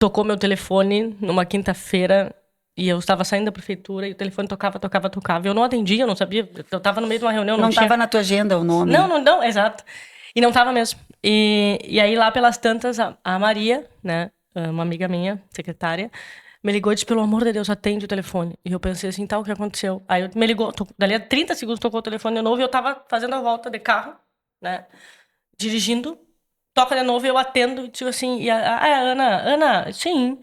tocou meu telefone numa quinta-feira e eu estava saindo da prefeitura e o telefone tocava. Eu não atendia, eu não sabia. Eu estava no meio de uma reunião, Não estava na tua agenda o nome? Não, exato. E não estava mesmo. E aí lá pelas tantas, a Maria, né, uma amiga minha, secretária, me ligou e disse, pelo amor de Deus, atende o telefone. E eu pensei assim, o que aconteceu? Aí me ligou, dali a 30 segundos tocou o telefone de novo e eu tava fazendo a volta de carro, né, dirigindo, toca de novo e eu atendo e digo assim, Ana, sim,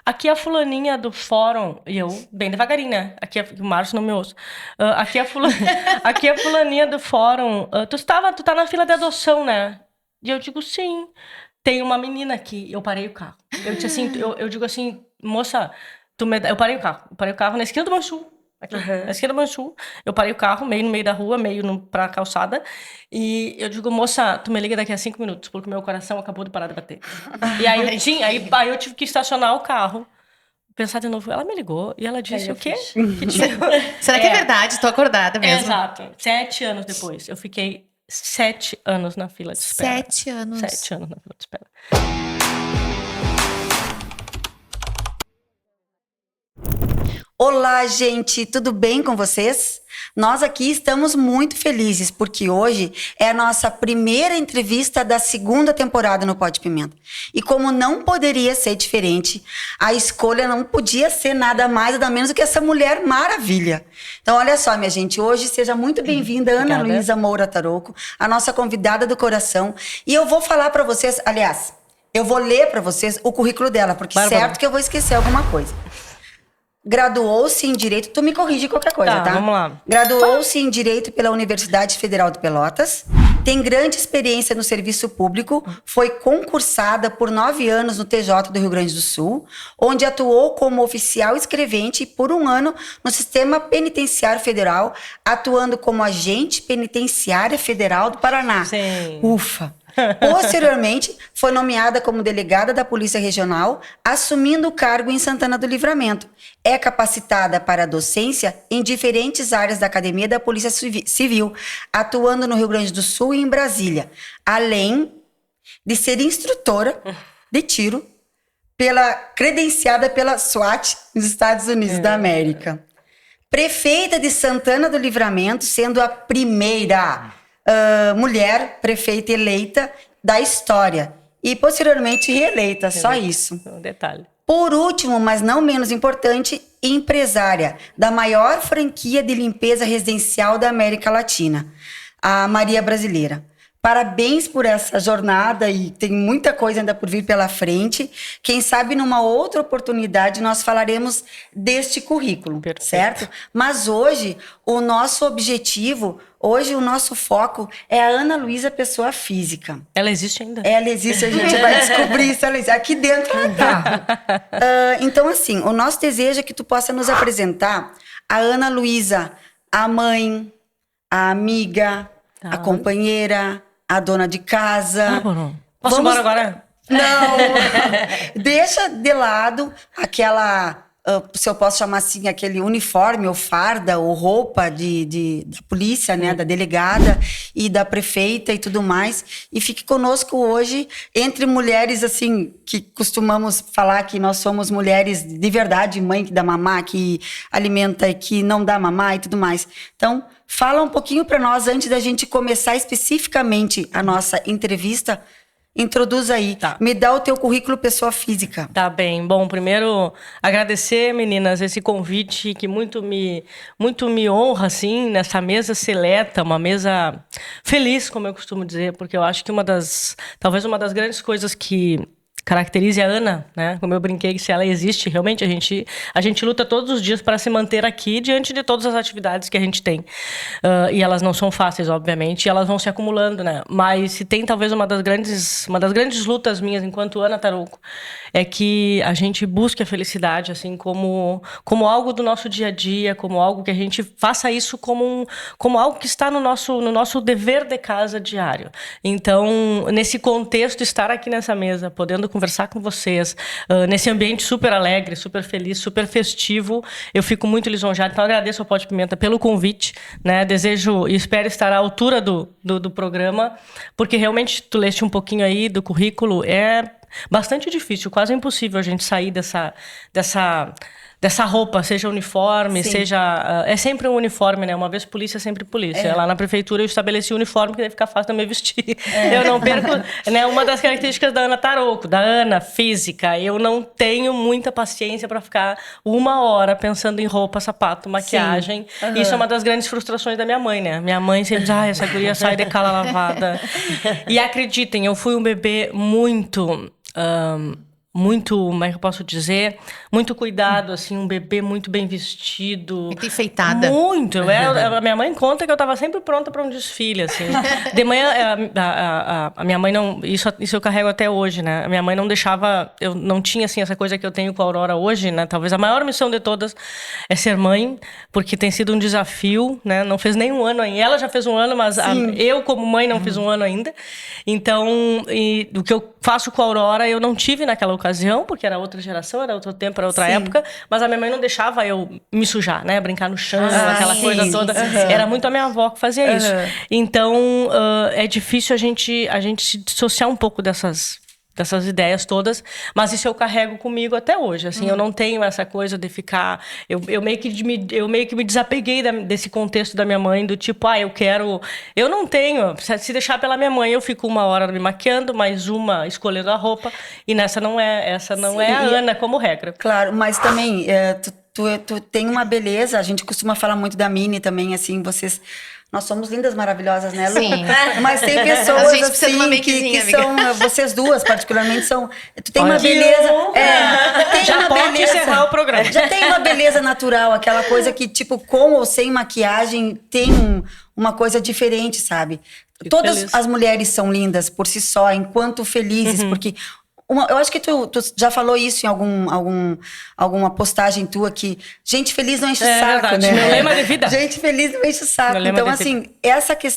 aqui é a fulaninha do fórum, e eu, bem devagarinho, né, o Márcio não me ouça, aqui é a fulaninha do fórum, tu tá na fila de adoção, né? E eu digo, sim, tem uma menina aqui, eu parei o carro. Eu disse assim, eu digo assim, moça, eu parei o carro na esquina do Manchu, aqui, na esquina do Manchu, eu parei o carro, meio no meio da rua, pra calçada, e eu digo, moça, tu me liga daqui a 5 minutos, porque meu coração acabou de parar de bater. E aí eu tive que estacionar o carro, pensar de novo, ela me ligou, e ela disse o quê? Será que é verdade? Tô acordada mesmo. Exato, 7 anos depois, eu fiquei 7 anos na fila de espera. 7 anos. 7 anos na fila de espera. Olá, gente, tudo bem com vocês? Nós aqui estamos muito felizes porque hoje é a nossa primeira entrevista da segunda temporada no Pode Pimenta. E como não poderia ser diferente, a escolha não podia ser nada mais nada menos do que essa mulher maravilha. Então, olha só, minha gente, hoje seja muito bem-vinda Ana Luísa Moura Tarouco, a nossa convidada do coração. E eu vou falar para vocês, aliás, eu vou ler para vocês o currículo dela, porque certo que eu vou esquecer alguma coisa. Graduou-se em Direito... Tu me corrige qualquer coisa, tá? Vamos lá. Graduou-se em Direito pela Universidade Federal de Pelotas. Tem grande experiência no serviço público. Foi concursada por 9 anos no TJ do Rio Grande do Sul, onde atuou como oficial escrevente por 1 ano no Sistema Penitenciário Federal, atuando como agente penitenciária federal do Paraná. Sim. Ufa! Posteriormente, foi nomeada como delegada da Polícia Regional, assumindo o cargo em Santana do Livramento. É capacitada para a docência em diferentes áreas da Academia da Polícia Civil, atuando no Rio Grande do Sul e em Brasília, além de ser instrutora de tiro credenciada pela SWAT nos Estados Unidos da América. Prefeita de Santana do Livramento, sendo a primeira mulher prefeita eleita da história e posteriormente reeleita, só isso. Um detalhe. Por último, mas não menos importante, empresária da maior franquia de limpeza residencial da América Latina, a Maria Brasileira. Parabéns por essa jornada e tem muita coisa ainda por vir pela frente. Quem sabe numa outra oportunidade nós falaremos deste currículo, certo? Mas hoje o nosso objetivo, o nosso foco é a Ana Luísa pessoa física. Ela existe ainda? Ela existe, a gente vai descobrir isso. Aqui dentro ela tá. Então assim, o nosso desejo é que tu possa nos apresentar a Ana Luísa, a mãe, a amiga, a companheira, a dona de casa. Posso ir embora agora? Não! Deixa de lado aquela, se eu posso chamar assim, aquele uniforme ou farda ou roupa da polícia, né? Da delegada e da prefeita e tudo mais. E fique conosco hoje, entre mulheres, assim, que costumamos falar que nós somos mulheres de verdade, mãe que dá mamá, que alimenta e que não dá mamá e tudo mais. Então, fala um pouquinho para nós, antes da gente começar especificamente a nossa entrevista. Introduz aí. Tá. Me dá o teu currículo pessoa física. Tá bem. Bom, primeiro agradecer, meninas, esse convite que muito me honra, assim, nessa mesa seleta, uma mesa feliz, como eu costumo dizer, porque eu acho que talvez uma das grandes coisas que caracterize a Ana, né? Como eu brinquei, que se ela existe, realmente a gente luta todos os dias para se manter aqui diante de todas as atividades que a gente tem. E elas não são fáceis, obviamente, e elas vão se acumulando, né? Mas se tem talvez uma das grandes lutas minhas enquanto Ana Tarouco, é que a gente busque a felicidade, assim, como algo do nosso dia a dia, como algo que a gente faça isso como algo que está no nosso dever de casa diário. Então, nesse contexto, estar aqui nessa mesa, podendo conversar com vocês, nesse ambiente super alegre, super feliz, super festivo, eu fico muito lisonjeada. Então, agradeço ao Pode Pimenta pelo convite, né? Desejo e espero estar à altura do programa, porque realmente tu leste um pouquinho aí do currículo, bastante difícil, quase impossível a gente sair dessa roupa, seja uniforme, Sim. seja... é sempre um uniforme, né? Uma vez polícia, sempre polícia. Lá na prefeitura eu estabeleci o uniforme, que deve ficar fácil também vestir. Eu não perco... né? Uma das características da Ana Tarouco, da Ana, física, eu não tenho muita paciência para ficar 1 hora pensando em roupa, sapato, maquiagem. Isso é uma das grandes frustrações da minha mãe, né? Minha mãe sempre diz, essa guria sai de cala lavada. E acreditem, eu fui um bebê muito... muito, como é que eu posso dizer? Muito cuidado, assim, um bebê muito bem vestido. Muito enfeitada. Muito. A minha mãe conta que eu estava sempre pronta para um desfile, assim. De manhã, a minha mãe não... Isso eu carrego até hoje, né? A minha mãe não deixava... Eu não tinha, assim, essa coisa que eu tenho com a Aurora hoje, né? Talvez a maior missão de todas é ser mãe, porque tem sido um desafio, né? Não fez nem 1 ano ainda. Ela já fez 1 ano, mas eu, como mãe, não fiz 1 ano ainda. Então, o que eu faço com a Aurora, eu não tive naquela ocasião, porque era outra geração, era outro tempo, era outra época, mas a minha mãe não deixava eu me sujar, né? Brincar no chão, aquela coisa toda. Era muito a minha avó que fazia isso. Então, é difícil a gente se dissociar um pouco dessas ideias todas, mas isso eu carrego comigo até hoje, assim, eu não tenho essa coisa de ficar, eu meio que me desapeguei desse contexto da minha mãe, do tipo, eu não tenho, se deixar pela minha mãe, eu fico 1 hora me maquiando, mais 1 escolhendo a roupa, e essa não é a Ana como regra. Claro, mas também, tu tem uma beleza, a gente costuma falar muito da Mini também, assim, nós somos lindas, maravilhosas, né, Lu? Sim. Mas tem pessoas A gente precisa de uma assim makezinha, que amiga. são, vocês duas particularmente são, tu tem Olha. uma beleza, tem Já uma pode beleza, encerrar o programa. já tem uma beleza natural, aquela coisa que tipo com ou sem maquiagem tem uma coisa diferente, sabe? Todas feliz. as mulheres são lindas por si só, enquanto felizes, porque eu acho que tu já falou isso em alguma postagem tua, que gente feliz não enche o saco, verdade. né? Meu lema de vida. Gente feliz não enche o saco. Meu lema Então, de assim,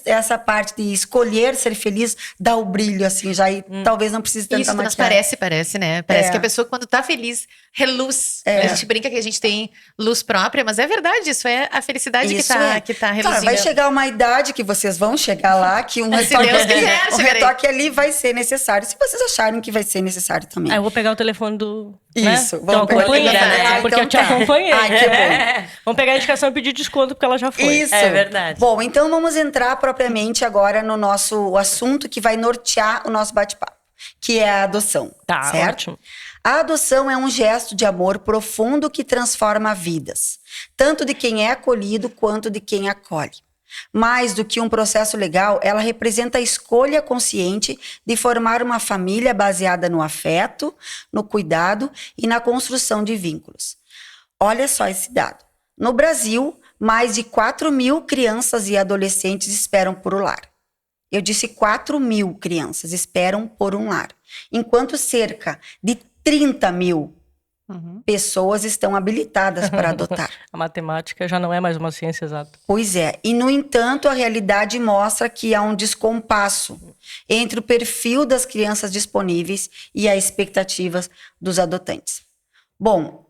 essa parte de escolher ser feliz dá o brilho, assim, já e talvez não precise tanta Isso que nos maquiagem. parece, né? Parece que a pessoa, quando tá feliz, reluz. A gente brinca que a gente tem luz própria, mas é verdade, isso é a felicidade Isso que tá reluzindo. Claro, vai chegar uma idade que vocês vão chegar lá, que um Se Deus quiser, um chegarei. retoque ali vai ser necessário, se vocês acharem que vai ser necessário também. Eu vou pegar o telefone do... Isso, né? vamos pegar o acompanhei, telefone. né? Porque Então eu te tá. acompanhei. Ai, que bom. Vamos pegar a indicação e pedir desconto, porque ela já foi. Isso. É verdade. Bom, então vamos entrar propriamente agora no o assunto que vai nortear o nosso bate-papo, que é a adoção, Tá, certo? ótimo. A adoção é um gesto de amor profundo que transforma vidas, tanto de quem é acolhido quanto de quem acolhe. Mais do que um processo legal, ela representa a escolha consciente de formar uma família baseada no afeto, no cuidado e na construção de vínculos. Olha só esse dado. No Brasil, mais de 4.000 crianças e adolescentes esperam por um lar. Eu disse 4.000 crianças esperam por um lar, enquanto cerca de 30.000 pessoas estão habilitadas para adotar. A matemática já não é mais uma ciência exata. Pois é, e no entanto a realidade mostra que há um descompasso entre o perfil das crianças disponíveis e as expectativas dos adotantes. Bom,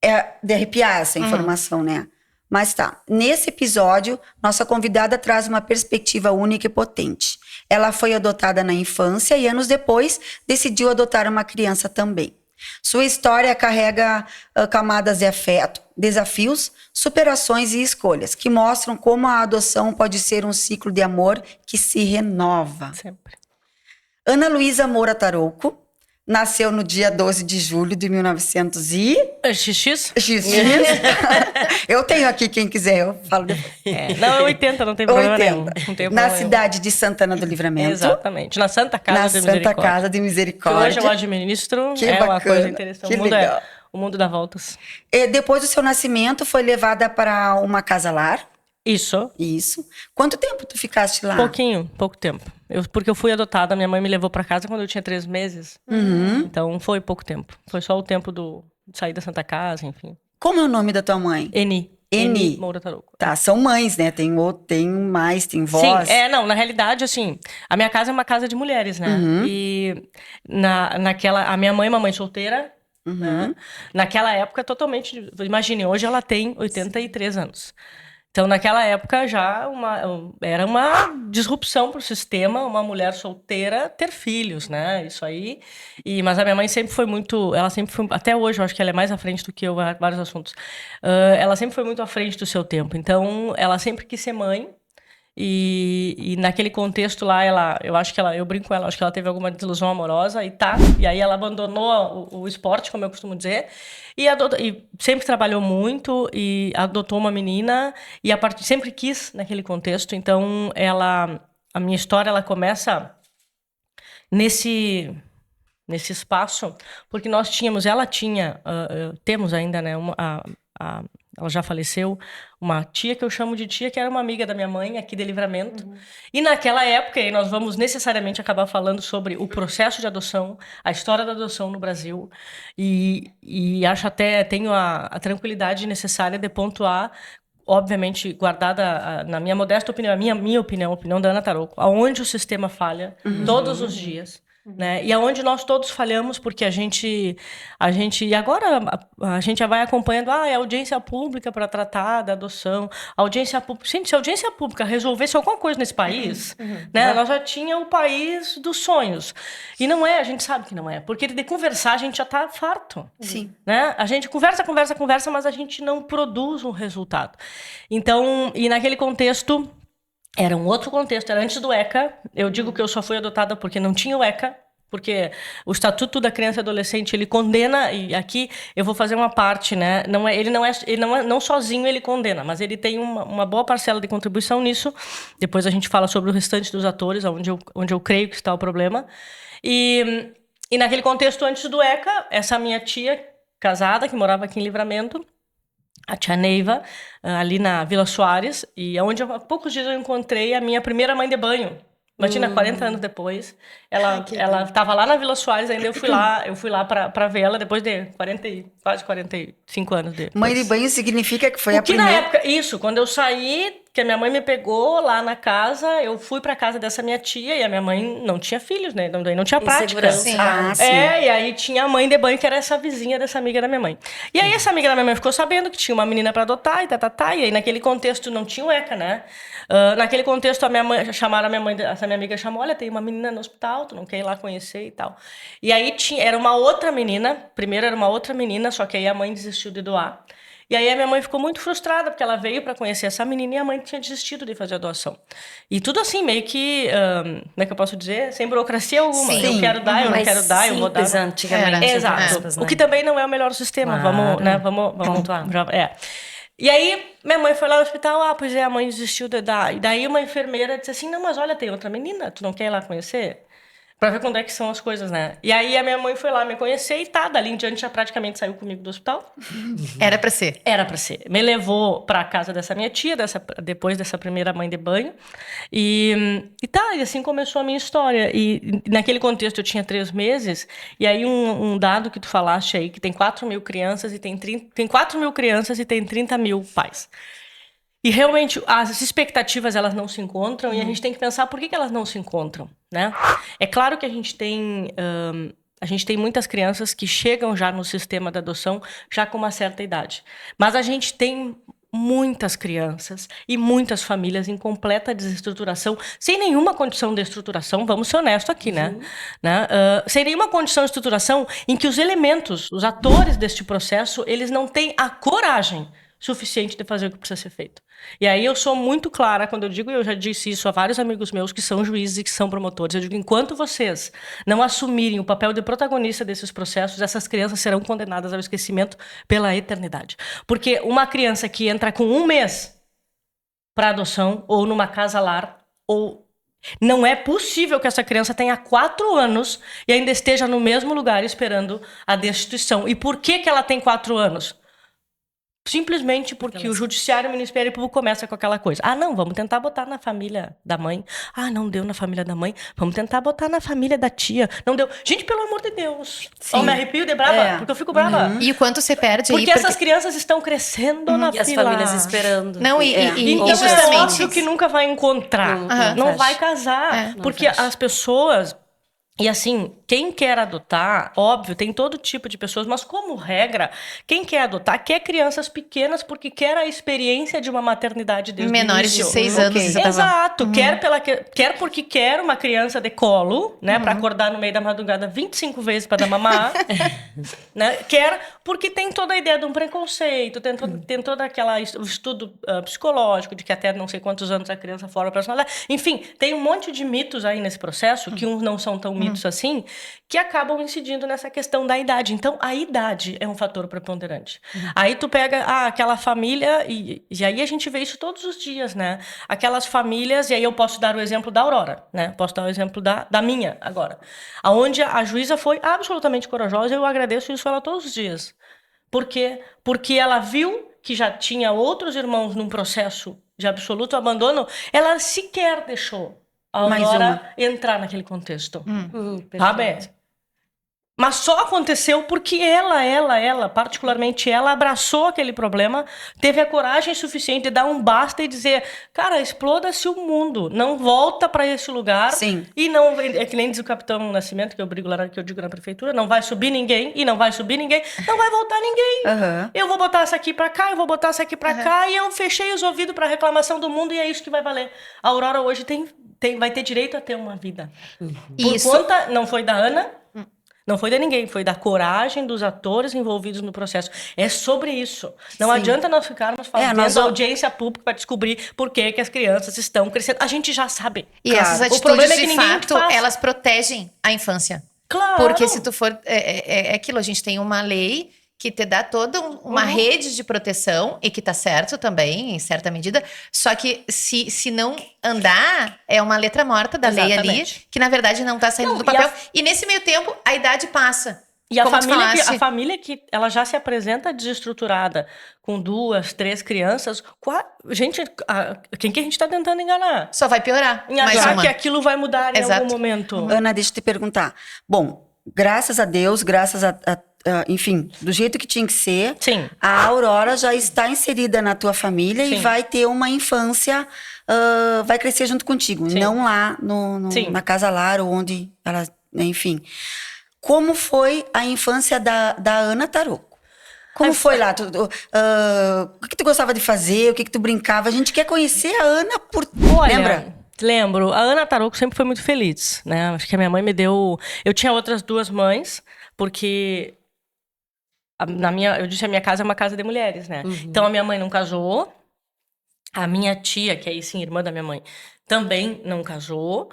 é de arrepiar essa informação, né? Mas tá, nesse episódio, nossa convidada traz uma perspectiva única e potente. Ela foi adotada na infância e anos depois decidiu adotar uma criança também. Sua história carrega camadas de afeto, desafios, superações e escolhas, que mostram como a adoção pode ser um ciclo de amor que se renova. Sempre. Ana Luísa Moura Tarouco nasceu no dia 12 de julho de 1900 e... XX? Eu tenho aqui, quem quiser, eu falo depois. Não, é 80, não tem problema 80. nenhum. Não tem Na problema cidade de Santana do Livramento. Exatamente. Na Santa Casa Na de Santa Misericórdia. Casa de Que Misericórdia. hoje eu administro. Que é uma bacana, coisa interessante. que O mundo legal. o mundo dá voltas. E depois do seu nascimento, foi levada para uma casa-lar. Isso. Isso. Quanto tempo tu ficaste lá? Pouco tempo. Porque eu fui adotada, minha mãe me levou pra casa quando eu tinha 3 meses. Então foi pouco tempo. Foi só o tempo de sair da Santa Casa, enfim. Como é o nome da tua mãe? Eni Moura Tarouco. Tá, são mães, né? Tem mais, tem vós. Sim, na realidade, assim, a minha casa é uma casa de mulheres, né? E a minha mãe é uma mãe solteira, né? Naquela época, totalmente, imagine, hoje ela tem 83 anos. Então, naquela época, já era uma disrupção para o sistema, uma mulher solteira ter filhos, né? Isso aí. Mas a minha mãe sempre foi muito... Ela sempre foi... Até hoje, eu acho que ela é mais à frente do que eu em vários assuntos. Ela sempre foi muito à frente do seu tempo. Então, ela sempre quis ser mãe. E naquele contexto lá, eu brinco com ela, acho que ela teve alguma desilusão amorosa e aí ela abandonou o esporte, como eu costumo dizer, e sempre trabalhou muito e adotou uma menina e sempre quis naquele contexto. Então, a minha história, ela começa nesse espaço, porque temos ainda, né, ela já faleceu, uma tia que eu chamo de tia, que era uma amiga da minha mãe, aqui de Livramento. E naquela época, e nós vamos necessariamente acabar falando sobre o processo de adoção, a história da adoção no Brasil, e acho até, tenho a tranquilidade necessária de pontuar, obviamente guardada na minha modesta opinião, a minha opinião, a opinião da Ana Tarouco, aonde o sistema falha todos os dias. Né? E aonde nós todos falhamos, porque a gente e agora a gente já vai acompanhando, é audiência pública para tratar da adoção, audiência pública. Gente, se a audiência pública resolvesse alguma coisa nesse país, né, nós já tinha o país dos sonhos. E não é, a gente sabe que não é, porque de conversar a gente já está farto. Sim. Né? A gente conversa, mas a gente não produz um resultado. Então, e naquele contexto, era um outro contexto, era antes do ECA. Eu digo que eu só fui adotada porque não tinha o ECA, porque o Estatuto da Criança e Adolescente, ele condena, e aqui eu vou fazer uma parte, né? Não sozinho ele condena, mas ele tem uma boa parcela de contribuição nisso. Depois a gente fala sobre o restante dos atores, onde eu creio que está o problema. E naquele contexto, antes do ECA, essa minha tia casada, que morava aqui em Livramento, a tia Neiva, ali na Vila Soares, e onde há poucos dias eu encontrei a minha primeira mãe de banho. Imagina, 40 anos depois, ela estava lá na Vila Soares, ainda eu fui lá para ver ela depois de quase 45 anos depois. Mãe de banho significa que foi a primeira... na época, isso, quando eu saí, que a minha mãe me pegou lá na casa, eu fui para casa dessa minha tia, e a minha mãe não tinha filhos, né, não tinha prática. Sim. Sim. E aí tinha a mãe de banho, que era essa vizinha dessa amiga da minha mãe. E aí essa amiga da minha mãe ficou sabendo que tinha uma menina para adotar, e aí naquele contexto não tinha o ECA, né? Naquele contexto, chamaram a minha mãe, essa minha amiga chamou, olha, tem uma menina no hospital, tu não quer ir lá conhecer e tal. E aí era uma outra menina, primeiro era uma outra menina, só que aí a mãe desistiu de doar. E aí a minha mãe ficou muito frustrada, porque ela veio para conhecer essa menina e a mãe tinha desistido de fazer a doação. E tudo assim, meio que, como é que eu posso dizer? Sem burocracia alguma. Sim. Eu quero dar, eu não quero dar, eu vou dar. Antigamente. Exato. Aspas, O que também não é o melhor sistema. Vamos pontuar. E aí, minha mãe foi lá no hospital, pois é, a mãe desistiu de dar. E daí uma enfermeira disse assim, não, mas olha, tem outra menina, tu não quer ir lá conhecer? Pra ver quando é que são as coisas, né? E aí a minha mãe foi lá me conhecer e dali em diante já praticamente saiu comigo do hospital. Era pra ser. Era pra ser. Me levou pra casa dessa minha tia, depois dessa primeira mãe de banho. E assim começou a minha história. E naquele contexto eu tinha 3 meses, e aí um dado que tu falaste aí, que tem 4.000 crianças e tem 4.000 crianças e tem 30.000 pais. E realmente as expectativas elas não se encontram e a gente tem que pensar por que elas não se encontram, né? É claro que a gente tem muitas crianças que chegam já no sistema da adoção já com uma certa idade, mas a gente tem muitas crianças e muitas famílias em completa desestruturação, sem nenhuma condição de estruturação, vamos ser honestos aqui, né? Sem nenhuma condição de estruturação em que os elementos, os atores deste processo, eles não têm a coragem suficiente de fazer o que precisa ser feito. E aí eu sou muito clara quando eu digo, e eu já disse isso a vários amigos meus que são juízes e que são promotores, eu digo, enquanto vocês não assumirem o papel de protagonista desses processos, essas crianças serão condenadas ao esquecimento pela eternidade. Porque uma criança que entra com 1 mês para adoção, ou numa casa-lar, ou não é possível que essa criança tenha 4 anos e ainda esteja no mesmo lugar esperando a destituição. E por que ela tem 4 anos? Simplesmente porque o judiciário e o Ministério Público começa com aquela coisa. Não, vamos tentar botar na família da mãe. Não deu na família da mãe. Vamos tentar botar na família da tia. Não deu. Gente, pelo amor de Deus. Eu me arrepio de brava, porque eu fico brava. E o quanto você perde porque essas crianças estão crescendo na fila. E as famílias esperando. Não, então é óbvio que nunca vai encontrar. Não vai casar. Porque as pessoas... E assim, quem quer adotar, óbvio, tem todo tipo de pessoas, mas como regra, quem quer adotar quer crianças pequenas porque quer a experiência de uma maternidade desde Menores o de início. 6 anos. Ok. Você tava... Exato, quer porque quer uma criança de colo, né, pra acordar no meio da madrugada 25 vezes pra dar mamar, né, quer porque tem toda a ideia de um preconceito, tem toda aquela estudo psicológico de que até não sei quantos anos a criança forma a personalidade, enfim, tem um monte de mitos aí nesse processo, que uns não são tão mitos assim, que acabam incidindo nessa questão da idade. Então, a idade é um fator preponderante. Aí tu pega aquela família, e aí a gente vê isso todos os dias, né? Aquelas famílias, e aí eu posso dar o exemplo da Aurora, né? Posso dar o exemplo da minha agora. Onde a juíza foi absolutamente corajosa, e eu agradeço isso a ela todos os dias. Por quê? Porque ela viu que já tinha outros irmãos num processo de absoluto abandono, ela sequer deixou a Mais Aurora entrar naquele contexto. Sabe? Perfeito. Mas só aconteceu porque ela, particularmente ela, abraçou aquele problema, teve a coragem suficiente de dar um basta e dizer, cara, exploda-se o mundo, não volta para esse lugar. Sim. E não, é que nem diz o Capitão Nascimento, que eu digo na prefeitura, não vai subir ninguém, e não vai subir ninguém, não vai voltar ninguém. Aham. Eu vou botar essa aqui pra cá, eu vou botar essa aqui pra cá, e eu fechei os ouvidos pra reclamação do mundo, e é isso que vai valer. A Aurora hoje vai ter direito a ter uma vida. Por Isso. conta, não foi da Ana, não foi de ninguém, foi da coragem dos atores envolvidos no processo. É sobre isso. Não Sim. adianta nós ficarmos fazendo nós- audiência pública para descobrir por que as crianças estão crescendo. A gente já sabe. E Claro. essas O atitudes, problema é que de ninguém fato, faz. elas protegem a infância. Claro. Porque se tu for... É aquilo, a gente tem uma lei que te dá toda uma rede de proteção, e que tá certo também, em certa medida. Só que se não andar, é uma letra morta da lei ali, Exatamente. que na verdade não tá saindo Não, do e papel. E nesse meio tempo, a idade passa. E a Como tu falaste. família que ela já se apresenta desestruturada, com 2, 3 crianças, gente, quem que a gente está tentando enganar? Só vai piorar. Em Mais achar uma. que aquilo vai mudar em Exato. algum momento. Ana, deixa eu te perguntar. Bom, graças a Deus, enfim, do jeito que tinha que ser, Sim. a Aurora já está inserida na tua família e Sim. vai ter uma infância, vai crescer junto contigo, Sim. não lá Sim. na casa lar ou onde ela, enfim. Como foi a infância da Ana Tarouco? Como foi lá? O que tu gostava de fazer? O que tu brincava? A gente quer conhecer a Ana Olha, lembra? lembro. A Ana Tarouco sempre foi muito feliz, né? Acho que a minha mãe me deu... Eu tinha outras 2 mães, porque... Eu disse, a minha casa é uma casa de mulheres, né? Então, a minha mãe não casou. A minha tia, que é aí sim, irmã da minha mãe, também não casou.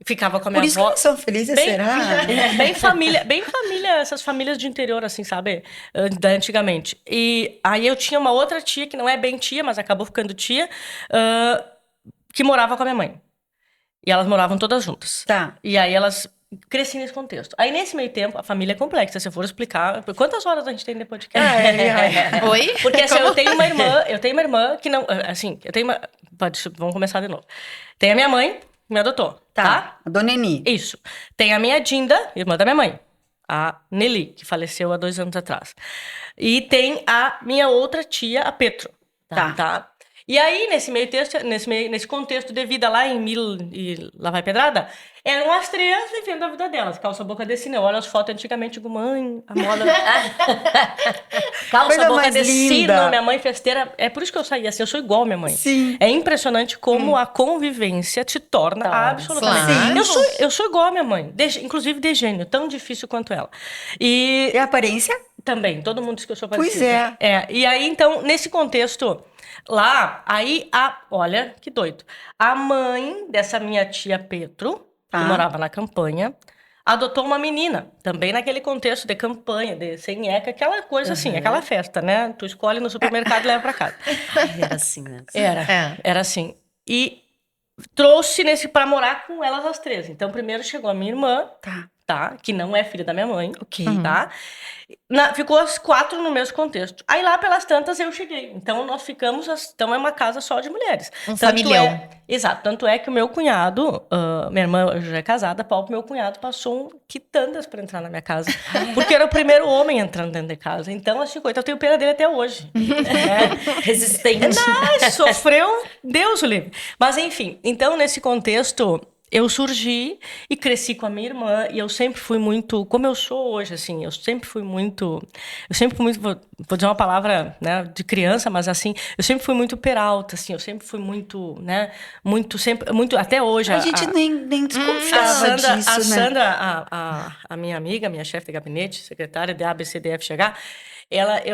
Ficava com a minha Por isso que avó. eles são felizes, será? Bem família, essas famílias de interior, assim, sabe? Da antigamente. E aí eu tinha uma outra tia, que não é bem tia, mas acabou ficando tia, que morava com a minha mãe. E elas moravam todas juntas. Tá. E aí elas cresci nesse contexto. Aí, nesse meio tempo, a família é complexa. Se eu for explicar... Quantas horas a gente tem de podcast? Oi? Porque assim, Como? eu tenho uma irmã que não... Assim, eu tenho uma... Vamos começar de novo. Tem a minha mãe, que me adotou, tá? A Dona Eni. Isso. Tem a minha Dinda, irmã da minha mãe. A Nelly, que faleceu há 2 anos atrás. E tem a minha outra tia, a Petro. Tá? E aí, nesse contexto de vida lá em Mil e lá vai pedrada, eram as 3 vivendo a vida delas. Calça boca de sino. Eu olho as fotos antigamente e digo, mãe, a moda... Calça Coisa boca mais de linda. sino, minha mãe festeira. É por isso que eu saí assim, eu sou igual a minha mãe. Sim. É impressionante como a convivência te torna absolutamente... Claro. Eu sou igual a minha mãe, inclusive de gênio, tão difícil quanto ela. E E a aparência? também, todo mundo diz que eu sou Pois parecida. E aí, então, nesse contexto, lá, olha que doido. A mãe dessa minha tia Petro, que morava na campanha, adotou uma menina, também naquele contexto de campanha, de sem eca, aquela coisa assim, aquela festa, né? Tu escolhe no supermercado e leva pra casa. Era assim mesmo. Era assim. E trouxe pra morar com elas as 3. Então, primeiro chegou a minha irmã, tá? Que não é filha da minha mãe, tá? Ficou as 4 no mesmo contexto. Aí lá pelas tantas eu cheguei. Então nós ficamos, então é uma casa só de mulheres. Familhão. Exato. Tanto é que o meu cunhado, minha irmã já é casada, meu cunhado passou quitandas pra entrar na minha casa. Porque era o primeiro homem entrando dentro de casa. Então, assim, coitado, eu tenho pena dele até hoje. Resistente. Sofreu, Deus o livre. Mas enfim, então nesse contexto... eu surgi e cresci com a minha irmã, e eu sempre fui muito, como eu sou hoje, assim, eu sempre fui muito, vou dizer uma palavra, né, de criança, mas assim, eu sempre fui muito peralta, assim, eu sempre fui muito, né, muito, até hoje. A gente nem desconfiava disso, a né? Sandra, a minha amiga, minha chefe de gabinete, secretária de ABCDF chegar,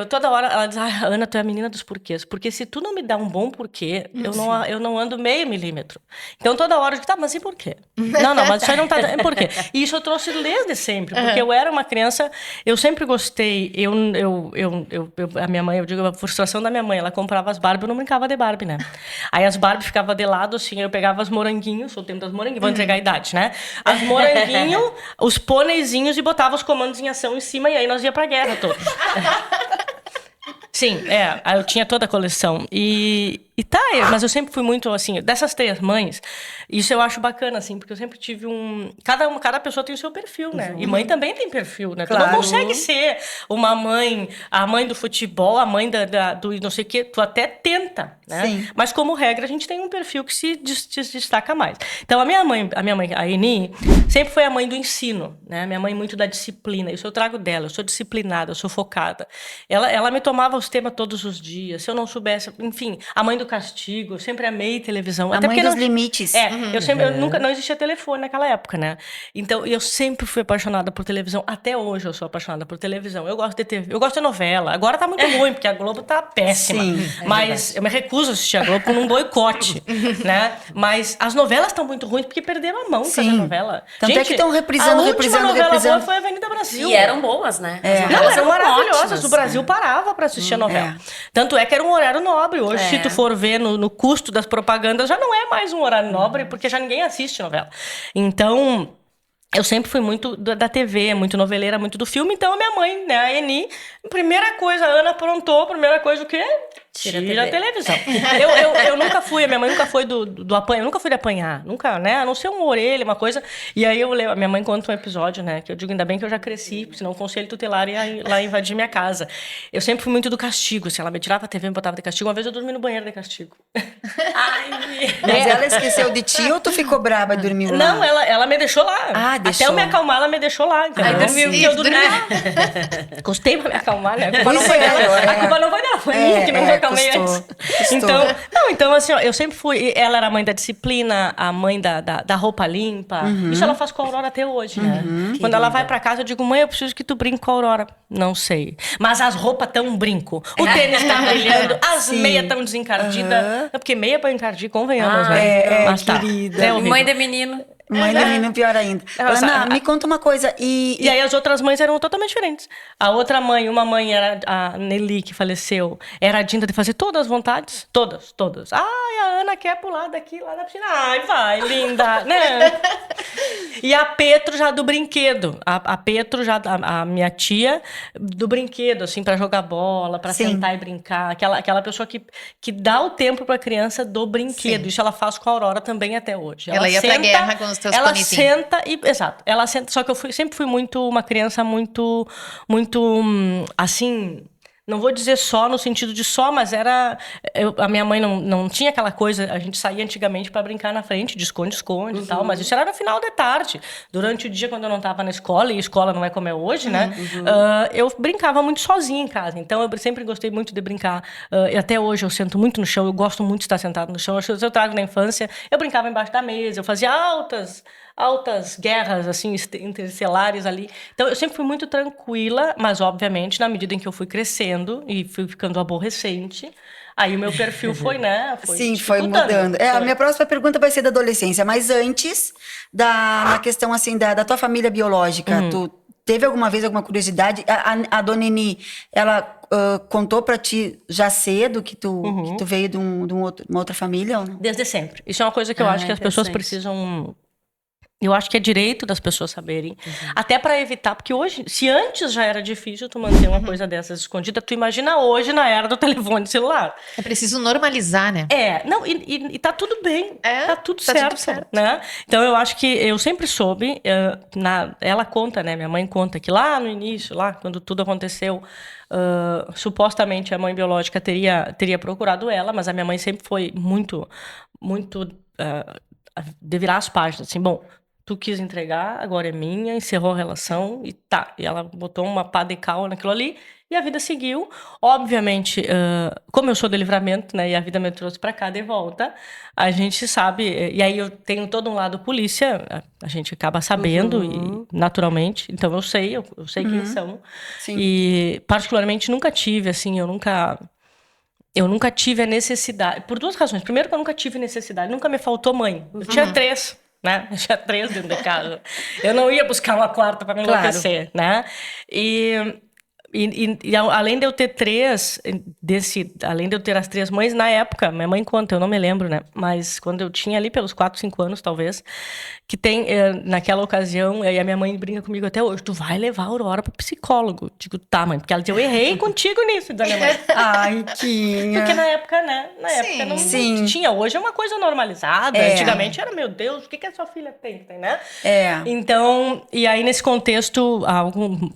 toda hora, ela diz, Ana, tu é a menina dos porquês. Porque se tu não me dá um bom porquê, eu não ando meio milímetro. Então, toda hora eu digo, mas e por quê? Não, mas isso aí não tá... Por quê? E isso eu trouxe desde sempre. Porque eu era uma criança, eu sempre gostei. A minha mãe, eu digo, a frustração da minha mãe, ela comprava as Barbie, eu não brincava de Barbie, né? Aí as Barbie ficavam de lado, assim, eu pegava as moranguinhos, sou o tempo das moranguinhos, vou entregar a idade, né? As moranguinhos, os pôneizinhos e botava os comandos em ação em cima, e aí nós ia pra guerra todos. Sim, eu tinha toda a coleção. Mas eu sempre fui muito, assim, dessas 3 mães, isso eu acho bacana, assim, porque eu sempre tive cada pessoa tem o seu perfil, né? E mãe também tem perfil, né? Claro. Tu não consegue ser uma mãe, a mãe do futebol, a mãe do não sei o quê, tu até tenta, né? Sim. Mas como regra, a gente tem um perfil que se destaca mais. Então, a minha mãe, a Eni, sempre foi a mãe do ensino, né? Minha mãe muito da disciplina, isso eu trago dela, eu sou disciplinada, eu sou focada. Ela me tomava os temas todos os dias, se eu não soubesse, enfim, a mãe do castigo, eu sempre amei televisão. A mãe dos limites. Eu nunca, não existia telefone naquela época, né? Então, eu sempre fui apaixonada por televisão, até hoje eu sou apaixonada por televisão. Eu gosto de TV, eu gosto de novela, agora tá muito ruim, porque a Globo tá péssima. Sim, mas eu me recuso a assistir a Globo num boicote, né? Mas as novelas estão muito ruins, porque perderam a mão com essa novela. Tanto é que estão reprisando. A última novela boa foi Avenida Brasil. E eram boas, né? Não, eram maravilhosas. ótimas. O Brasil parava pra assistir a novela. Tanto é que era um horário nobre. Hoje, se tu for ver no custo das propagandas, já não é mais um horário nobre, porque já ninguém assiste novela. Então, eu sempre fui muito da TV, muito noveleira, muito do filme. Então, a minha mãe, né, a Eni, primeira coisa, a Ana aprontou, primeira coisa, o quê? Tira a televisão. Eu nunca fui, a minha mãe nunca foi do apanhar, eu nunca fui de apanhar, nunca, né? A não ser uma orelha, uma coisa. E aí a minha mãe conta um episódio, né? Que eu digo, ainda bem que eu já cresci, senão o conselho tutelar ia lá invadir minha casa. Eu sempre fui muito do castigo, se ela me tirava a TV e me botava de castigo. Uma vez eu dormi no banheiro de castigo. Mas ela esqueceu de ti ou tu ficou braba e dormiu lá? Não, ela me deixou lá. Deixou. Até eu me acalmar, ela me deixou lá. Então, Aí dormiu, eu dormi. Gostei pra me acalmar, né? A culpa não foi dela. A culpa não foi dela, foi minha que não me acalmei antes. Então, assim, ó, eu sempre fui. Ela era a mãe da disciplina, a mãe da roupa limpa. Isso ela faz com a Aurora até hoje, né? Quando ela vai pra casa, eu digo, mãe, eu preciso que tu brinque com a Aurora. Não sei. Mas as roupas tão brinco. O tênis tá brilhando, as meias tão desencardidas. Porque meia pra encardir, convenhamos, né? Mas tá. Querida. Mãe de menino. Mãe de menino, pior ainda. Ana, me conta uma coisa. E aí as outras mães eram totalmente diferentes. A outra mãe, uma mãe era a Nelly, que faleceu, era a Dinda de fazer todas as vontades. Todas. Ai, a Ana quer pular daqui, lá da piscina. Ai, vai, linda, né? E a Petro já do brinquedo. A Petro já, a minha tia, do brinquedo, assim, pra jogar bola, pra sentar e brincar. Aquela pessoa que dá o tempo pra criança do brinquedo. Isso ela faz com a Aurora também até hoje. Ela ia pra guerra com os teus ela ponizinhos. senta e... Exato. Ela senta... Só que sempre fui uma criança muito, assim... Não vou dizer só no sentido de só, mas era... a minha mãe não tinha aquela coisa... A gente saía antigamente para brincar na frente, de esconde-esconde e tal. Mas isso era no final da tarde. Durante o dia, quando eu não estava na escola, e a escola não é como é hoje, né? Eu brincava muito sozinha em casa. Então, eu sempre gostei muito de brincar. E até hoje, eu sento muito no chão. Eu gosto muito de estar sentado no chão. Eu trago na infância. Eu brincava embaixo da mesa. Eu fazia altas guerras, assim, interestelares ali. Então, eu sempre fui muito tranquila, mas, obviamente, na medida em que eu fui crescendo e fui ficando aborrecente, aí o meu perfil foi, né? Foi mudando. A minha próxima pergunta vai ser da adolescência, mas antes, na questão, assim, da tua família biológica, tu teve alguma vez alguma curiosidade? A dona Eni, ela contou pra ti já cedo que tu veio de uma outra família? Ou não? Desde sempre. Isso é uma coisa que eu acho que as pessoas precisam... Eu acho que é direito das pessoas saberem. Até para evitar, porque hoje, se antes já era difícil tu manter uma coisa dessas escondida, tu imagina hoje na era do telefone celular. É preciso normalizar, né? Não, e tá tudo bem. Tá tudo certo, né? Então eu acho que eu sempre soube, ela conta, né? Minha mãe conta que lá no início, lá quando tudo aconteceu, supostamente a mãe biológica teria procurado ela, mas a minha mãe sempre foi muito de virar as páginas, assim, bom, tu quis entregar, agora é minha, encerrou a relação e tá. E ela botou uma pá de cal naquilo ali e a vida seguiu. Obviamente, como eu sou do Livramento, né, e a vida me trouxe pra cá de volta, a gente sabe, e aí eu tenho todo um lado polícia, a gente acaba sabendo, e, naturalmente, então eu sei quem são. Sim. E particularmente nunca tive, assim, eu nunca tive a necessidade, por 2 razões. Primeiro que eu nunca tive necessidade, nunca me faltou mãe. Eu tinha 3. Né? Eu tinha 3 dentro de casa. Eu não ia buscar uma quarta para me enlouquecer, né? E além de eu ter 3, além de eu ter as 3 mães, na época, minha mãe conta, eu não me lembro, né? Mas quando eu tinha ali pelos 4, 5 anos, talvez, que tem, naquela ocasião, e a minha mãe brinca comigo até hoje, tu vai levar a Aurora pro psicólogo. Digo, tá, mãe, porque ela disse, eu errei contigo nisso, da minha mãe. Ai, que... Porque na época, né? Na época não tinha. Hoje é uma coisa normalizada. Antigamente era, meu Deus, o que a sua filha tem, né? Então, e aí nesse contexto,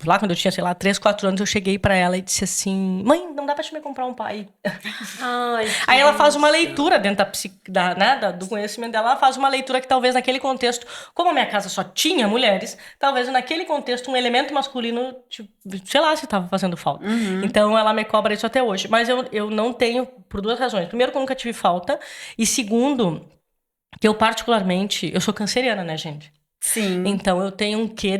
lá quando eu tinha, sei lá, 3, 4 anos, eu cheguei pra ela e disse assim, mãe, não dá pra te me comprar um pai. Ai, aí ela faz uma leitura dentro do conhecimento dela, ela faz uma leitura que talvez naquele contexto, como a minha casa só tinha mulheres, talvez naquele contexto um elemento masculino, tipo, sei lá se tava fazendo falta. Então ela me cobra isso até hoje. Mas eu não tenho, por 2 razões. Primeiro, que eu nunca tive falta. E segundo, que eu particularmente, eu sou canceriana, né, gente? Sim. Então eu tenho um quê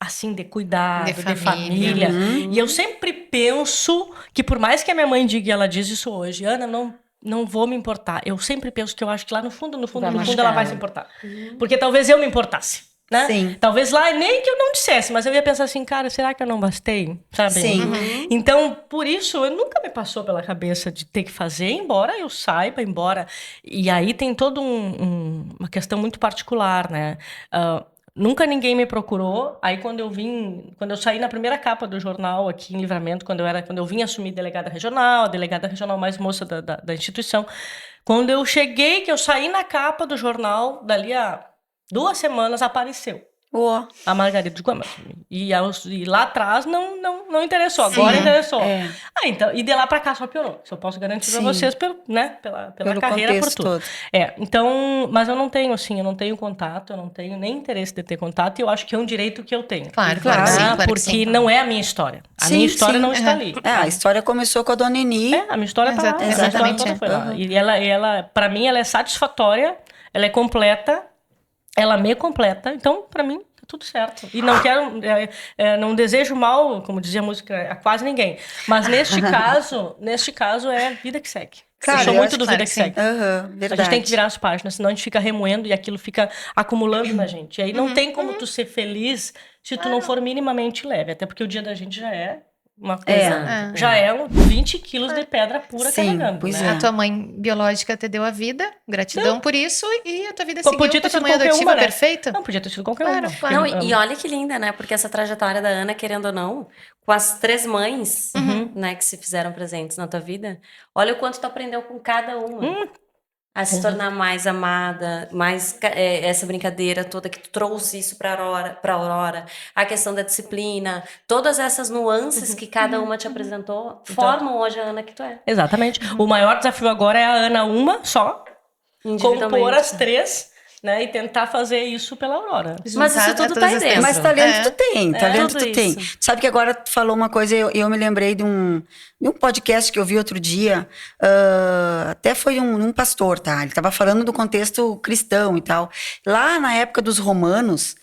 assim, de cuidado, de família. E eu sempre penso que, por mais que a minha mãe diga, e ela diz isso hoje, Ana, não vou me importar. Eu sempre penso que eu acho que lá no fundo ela vai se importar. Porque talvez eu me importasse, né? Sim. Talvez lá, nem que eu não dissesse, mas eu ia pensar assim, cara, será que eu não bastei? Sabe? Sim. Então, por isso, eu nunca me passou pela cabeça de ter que fazer, embora eu saiba, E aí tem toda uma questão muito particular, né? Nunca ninguém me procurou. Aí quando eu saí na primeira capa do jornal aqui em Livramento, quando eu vim assumir delegada regional, a delegada regional mais moça da instituição, quando eu cheguei, que eu saí na capa do jornal, dali a 2 semanas apareceu a Margarida de Gomes. E lá atrás não interessou, agora interessou. Então, e de lá pra cá só piorou. Isso eu posso garantir pra vocês pela carreira, por tudo. Todo. Então, mas eu não tenho contato, eu não tenho nem interesse de ter contato, e eu acho que é um direito que eu tenho. Claro, porque não é a minha história. A minha história não está ali. A história começou com a Dona Eni. A minha história tá lá. Exatamente. A história toda foi lá. E ela, pra mim, ela é satisfatória, ela é completa, ela me completa, então, pra mim, tá tudo certo. E não quero, não desejo mal, como dizia a música, a quase ninguém. Mas neste caso é vida que segue. Claro, eu sou muito do vida que segue. Verdade. A gente tem que virar as páginas, senão a gente fica remoendo e aquilo fica acumulando na gente. E aí não tem como tu ser feliz se tu não for minimamente leve. Até porque o dia da gente já é uma coisa. Já é 20 quilos de pedra pura carregando. Pois né? A tua mãe biológica te deu a vida, gratidão por isso, e a tua vida seguiu. Podia ter tua sido mãe qualquer adotiva uma, né? perfeita. Não, podia ter sido qualquer Claro, uma. claro. Não, e olha que linda, né? Porque essa trajetória da Ana, querendo ou não, com as 3 mães, né, que se fizeram presentes na tua vida, olha o quanto tu aprendeu com cada uma. A se tornar mais amada, mais essa brincadeira toda que tu trouxe isso pra Aurora, a questão da disciplina, todas essas nuances que cada uma te apresentou, formam hoje a Ana que tu é. Exatamente. O maior desafio agora é a Ana uma só, compor as 3, né, e tentar fazer isso pela Aurora. Mas isso tudo tá aí dentro. Mas talento tu tem, talento tudo tu tem. isso. Sabe que agora tu falou uma coisa, eu me lembrei de um podcast que eu vi outro dia, até foi um pastor, tá? Ele tava falando do contexto cristão e tal. Lá na época dos romanos,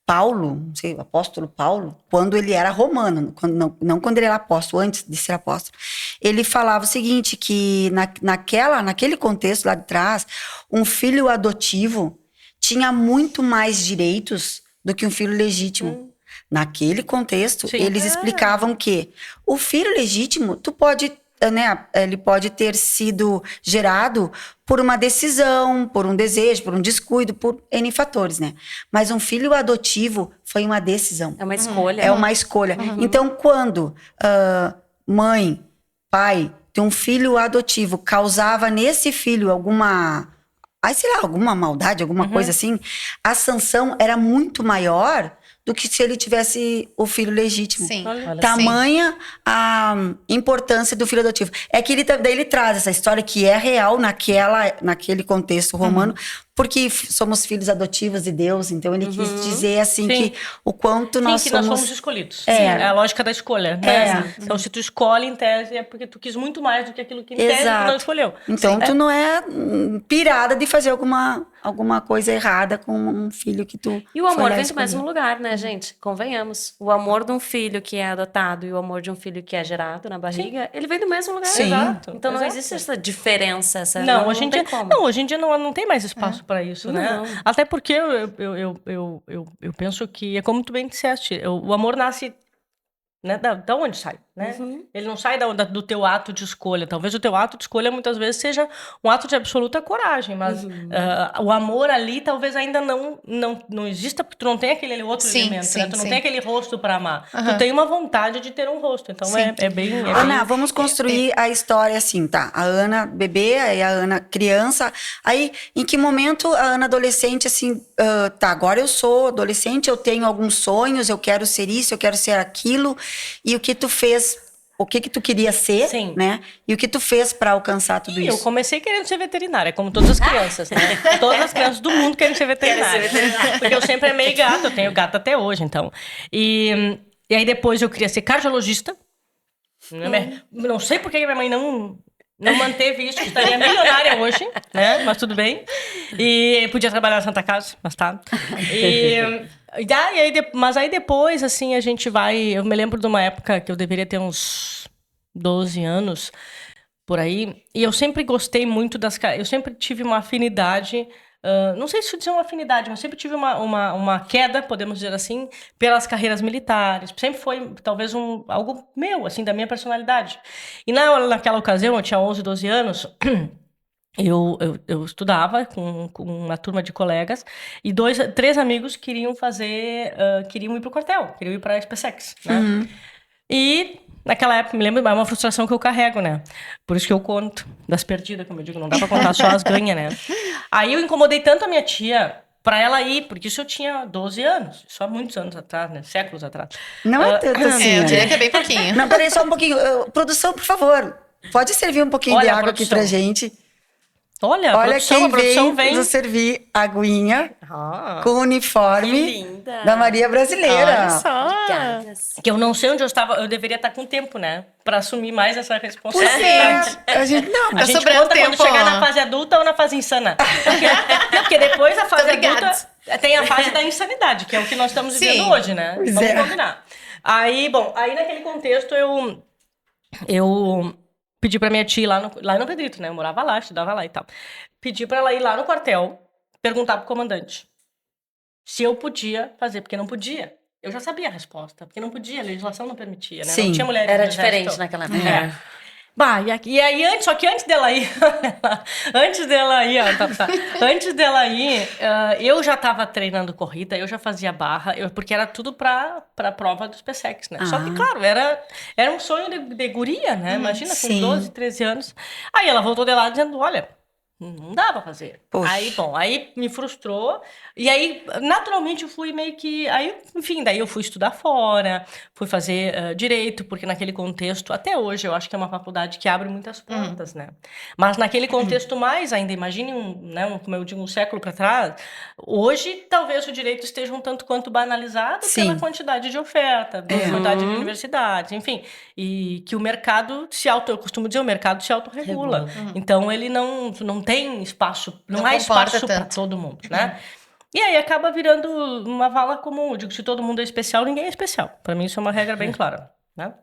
Paulo, não sei, o apóstolo Paulo, quando ele era romano, não quando ele era apóstolo, antes de ser apóstolo, ele falava o seguinte, que naquele contexto lá de trás, um filho adotivo tinha muito mais direitos do que um filho legítimo. Naquele contexto, eles explicavam que o filho legítimo, tu pode, né, ele pode ter sido gerado por uma decisão, por um desejo, por um descuido, por N fatores, né? Mas um filho adotivo foi uma decisão. É uma escolha. É uma escolha. Então, quando mãe, pai de um filho adotivo causava nesse filho alguma maldade, alguma coisa assim, a sanção era muito maior do que se ele tivesse o filho legítimo. Sim. Olha, Tamanha a importância do filho adotivo. É que daí ele traz essa história que é real naquele contexto romano, porque somos filhos adotivos de Deus. Então ele quis dizer assim Sim. que o quanto nós Sim, que somos... nós somos escolhidos. É. Sim, é a lógica da escolha. Né? É. Então, se tu escolhe, em tese, é porque tu quis muito mais do que aquilo que em tese tu Exato. não escolheu. Então Sim. tu não é pirada de fazer alguma coisa errada com um filho que tu E o amor foi lá vem do escolher. mesmo lugar, né, gente? Convenhamos. O amor de um filho que é adotado e o amor de um filho que é gerado na barriga, ele vem do mesmo lugar. Sim. Exato. Então não Exato. existe essa diferença, Não, hoje em dia, tem como. não, hoje em dia não tem mais espaço para isso, né? Não. Até porque eu penso que é como tu bem disseste, o amor nasce, né, da onde sai, né? Ele não sai do teu ato de escolha. Talvez o teu ato de escolha muitas vezes seja um ato de absoluta coragem, mas o amor ali talvez ainda não exista, porque tu não tem aquele outro Sim, elemento, sim, né? Tu não sim. tem aquele rosto para amar. Tu tem uma vontade de ter um rosto. Então é bem... Ana, vamos construir a história assim, tá? A Ana bebê, aí a Ana criança. Aí, em que momento a Ana adolescente, assim, tá, agora eu sou adolescente, eu tenho alguns sonhos, eu quero ser isso, eu quero ser aquilo. E o que tu fez, o que tu queria ser, Sim. né? E o que tu fez pra alcançar tudo Eu isso? comecei querendo ser veterinária, como todas as crianças, né? Todas as crianças do mundo querem ser veterinária. Porque eu sempre amei gato, eu tenho gato até hoje, então. E aí depois eu queria ser cardiologista. Não sei por que minha mãe não manteve isso, eu estaria milionária hoje, né? Mas tudo bem. E podia trabalhar na Santa Casa, mas tá. Mas aí depois, assim, a gente vai... Eu me lembro de uma época que eu deveria ter uns 12 anos, por aí, e eu sempre gostei muito eu sempre tive uma afinidade, não sei se dizer uma afinidade, mas sempre tive uma queda, podemos dizer assim, pelas carreiras militares. Sempre foi, talvez, algo meu, assim, da minha personalidade. E naquela ocasião, eu tinha 11, 12 anos... Eu estudava com uma turma de colegas e 3 amigos queriam ir pro quartel, queriam ir pra SpaceX, né? E naquela época, me lembro, é uma frustração que eu carrego, né? Por isso que eu conto das perdidas, como eu digo, não dá pra contar só as ganhas, né? Aí eu incomodei tanto a minha tia pra ela ir, porque isso eu tinha 12 anos, só muitos anos atrás, né? Séculos atrás. Não é tanto assim, Eu Ana. diria que é bem pouquinho. Não, peraí, só um pouquinho. Produção, por favor, pode servir um pouquinho Olha de a água aqui produção. pra gente. Olha, a Olha quem produção veio nos servir aguinha com o Que uniforme linda. da Maria Brasileira. Olha só. Obrigadas. Que eu não sei onde eu estava, eu deveria estar com tempo, né? Pra assumir mais essa Pois responsabilidade. é, a gente não. A gente sobrando conta tempo, quando chegar ó. na fase adulta ou na fase insana. Porque depois da fase Obrigada. adulta tem a fase da insanidade, que é o que nós estamos vivendo Sim. hoje, né? Pois Vamos é. combinar. Aí naquele contexto eu pedi pra minha tia ir lá no Pedrito, né? Eu morava lá, estudava lá e tal. Pedi pra ela ir lá no quartel, perguntar pro comandante se eu podia fazer, porque não podia. Eu já sabia a resposta, porque não podia, a legislação não permitia, né? Sim. Não tinha mulher Era no diferente exército. naquela época. É. Bah, e aí, só que antes dela ir, antes dela ir, eu já tava treinando corrida, eu já fazia barra, porque era tudo pra prova dos PSECs, né? Só que, claro, era um sonho de guria, né? Imagina, com sim. 12, 13 anos. Aí ela voltou de lá dizendo, olha, não dá pra fazer. Poxa. Aí me frustrou. E aí, naturalmente, eu fui meio que... Aí, enfim, daí eu fui estudar fora, fui fazer direito, porque naquele contexto, até hoje, eu acho que é uma faculdade que abre muitas portas, né? Mas naquele contexto mais ainda, imagine como eu digo, um século para trás, hoje, talvez o direito esteja um tanto quanto banalizado Sim. pela quantidade de oferta, pela quantidade de universidades, enfim. E que o mercado eu costumo dizer, o mercado se autorregula. Então, ele não tem espaço, não há comporta espaço para tanto. todo mundo, né? E aí acaba virando uma vala comum. Eu digo, se todo mundo é especial, ninguém é especial. Para mim isso é uma regra bem clara, né?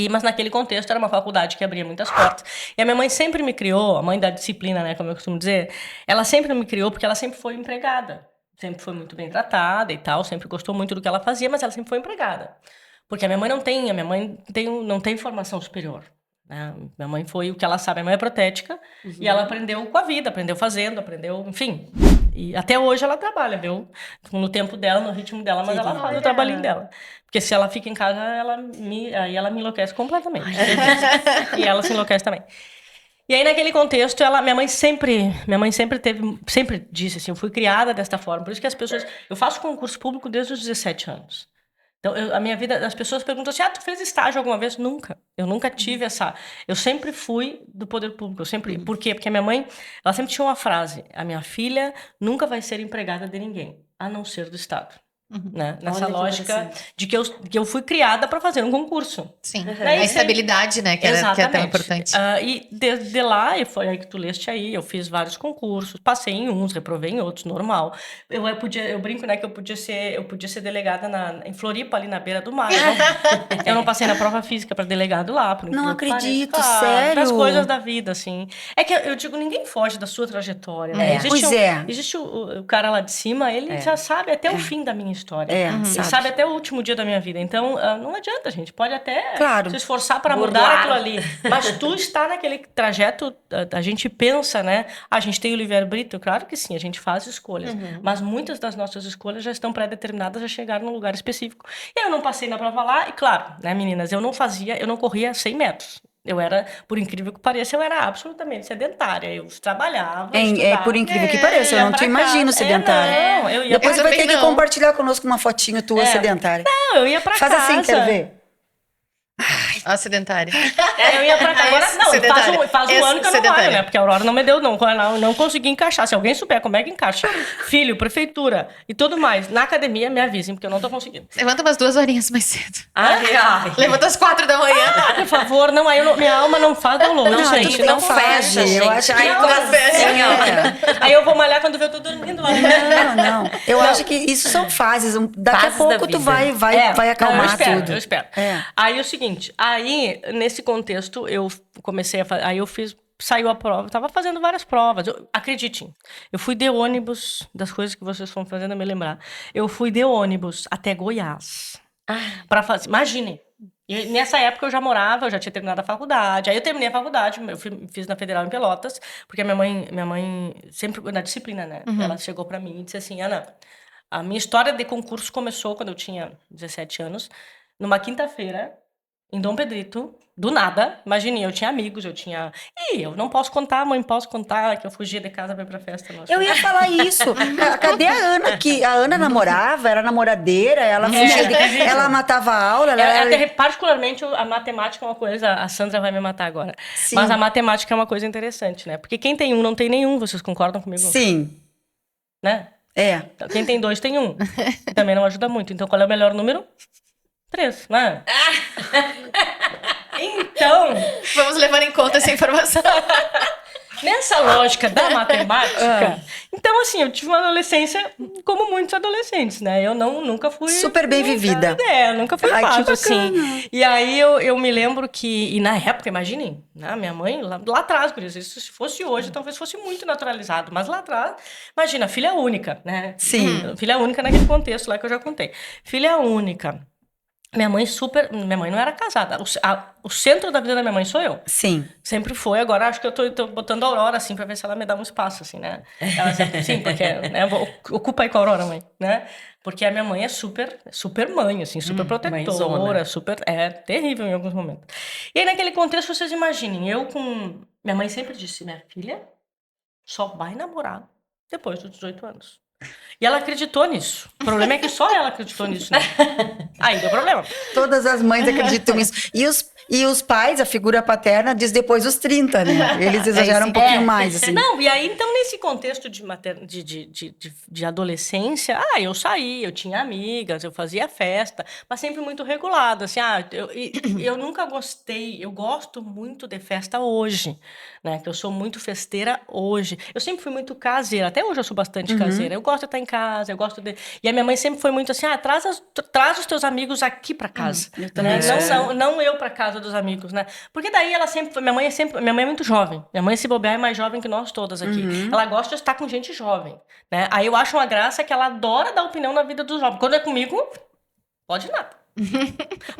Mas naquele contexto era uma faculdade que abria muitas portas. E a minha mãe sempre me criou, a mãe da disciplina, né, como eu costumo dizer, ela sempre me criou porque ela sempre foi empregada. Sempre foi muito bem tratada e tal, sempre gostou muito do que ela fazia, mas ela sempre foi empregada. Porque a minha mãe não tem formação superior. Né? Minha mãe foi o que ela sabe, minha mãe é protética, e ela aprendeu com a vida, aprendeu fazendo, enfim. E até hoje ela trabalha, viu? No tempo dela, no ritmo dela, mas ela faz o trabalhinho dela. Porque se ela fica em casa, aí ela me enlouquece completamente. E ela se enlouquece também. E aí, naquele contexto, minha mãe sempre disse assim, eu fui criada desta forma. Por isso que eu faço concurso público desde os 17 anos. Então, a minha vida, as pessoas perguntam assim, tu fez estágio alguma vez? Nunca. Eu nunca tive eu sempre fui do poder público, por quê? Porque a minha mãe, ela sempre tinha uma frase, a minha filha nunca vai ser empregada de ninguém, a não ser do Estado. Né? Nessa Olha que lógica de que eu fui criada para fazer um concurso. Sim, Daí a estabilidade, né, que é tão importante. E desde lá, e foi aí que tu leste aí, eu fiz vários concursos, passei em uns, reprovei em outros, normal. Eu brinco, né, que eu podia ser delegada em Floripa, ali na beira do mar. Eu não passei na prova física para delegado lá. Não acredito, claro, sério? Das coisas da vida, assim. É que eu digo, ninguém foge da sua trajetória, né? Existe o cara lá de cima, ele já sabe até o fim da minha história. Ele sabe até o último dia da minha vida. Então, não adianta, gente. Pode até se esforçar para mudar aquilo ali. Mas tu está naquele trajeto, a gente pensa, né? A gente tem o livre-arbítrio, claro que sim, a gente faz escolhas. Mas muitas das nossas escolhas já estão pré-determinadas a chegar num lugar específico. E eu não passei na prova lá, e claro, né, meninas, eu não corria 100 metros. Eu era, por incrível que pareça, eu era absolutamente sedentária. Eu trabalhava, estudava. Por incrível que pareça, eu não te imagino sedentária. Não, eu ia Depois vai ter que compartilhar conosco uma fotinho tua sedentária. Não, eu ia pra casa. Faz assim, quero ver. Ó, sedentária. Eu ia pra cá. Agora, não, faz um ano que eu não valho, né? Porque a Aurora não me deu, não consegui encaixar. Se alguém souber como é que encaixa, filho, prefeitura e tudo mais, na academia, me avisem, porque eu não tô conseguindo. Levanta umas 2 horinhas mais cedo. Levanta às 4 da manhã. Por favor, não, aí minha alma não faz download. Não, gente, não fecha, gente. Eu acho que Aí eu vou malhar quando eu tô dormindo lá. Não. Eu acho que isso são fases. Daqui a pouco tu vai acalmar tudo. Eu espero. Aí o seguinte, aí nesse contexto eu comecei a fazer, aí eu saiu a prova, tava fazendo várias provas, acreditem, eu fui de ônibus, das coisas que vocês estão fazendo me lembrar, eu fui de ônibus até Goiás, para fazer, imaginem, e nessa época eu já tinha terminado a faculdade, aí eu terminei a faculdade, eu fiz na Federal em Pelotas, porque minha mãe sempre, na disciplina, né, ela chegou para mim e disse assim, Ana, a minha história de concurso começou quando eu tinha 17 anos, numa quinta-feira, em Dom Pedrito, do nada, imagine, eu tinha amigos, eu não posso contar, mãe, posso contar que eu fugia de casa pra ir pra festa. Nossa. Eu ia falar isso. Cadê a Ana? Que a Ana namorava, era namoradeira, ela fugia ela matava a aula. Particularmente, a matemática é uma coisa, a Sandra vai me matar agora. Sim. Mas a matemática é uma coisa interessante, né? Porque quem tem um não tem nenhum, vocês concordam comigo? Sim. Né? Quem tem 2 tem 1. Também não ajuda muito. Então, qual é o melhor número? 3, né? Então, vamos levar em conta essa informação. Nessa lógica da matemática, então assim, eu tive uma adolescência como muitos adolescentes, né? Eu nunca fui... Super bem vivida. Nunca fui fácil, assim. E aí eu me lembro que, e na época, imaginem, né? Minha mãe, lá atrás, por isso, se fosse hoje, talvez fosse muito naturalizado, mas lá atrás, imagina, filha única, né? Sim. Filha única naquele contexto lá que eu já contei. Filha única. Minha mãe não era casada. O centro da vida da minha mãe sou eu. Sim. Sempre foi. Agora acho que eu tô botando a Aurora, assim, pra ver se ela me dá um espaço, assim, né? Ela sempre, sim, porque, né, ocupa aí com a Aurora, mãe, né? Porque a minha mãe é super mãe, assim, super protetora, terrível em alguns momentos. E aí, naquele contexto, vocês imaginem, minha mãe sempre disse, minha filha só vai namorar depois dos 18 anos. E ela acreditou nisso. O problema é que só ela acreditou nisso, né? Aí deu problema. Todas as mães acreditam nisso. E os pais, a figura paterna, diz depois dos 30, né? Eles exageram um pouquinho mais, assim. Não, e aí, então, nesse contexto de adolescência, eu saí, eu tinha amigas, eu fazia festa, mas sempre muito regulado, assim, eu nunca gostei, eu gosto muito de festa hoje, né? Que eu sou muito festeira hoje. Eu sempre fui muito caseira, até hoje eu sou bastante caseira. Eu gosto de estar em casa, eu gosto de... E a minha mãe sempre foi muito assim, traz os teus amigos aqui pra casa. Eu também Não eu pra casa dos amigos, né? Porque daí ela sempre... Minha mãe é muito jovem. Minha mãe, se bobear, é mais jovem que nós todas aqui. Ela gosta de estar com gente jovem, né? Aí eu acho uma graça que ela adora dar opinião na vida dos jovens. Quando é comigo, pode nada.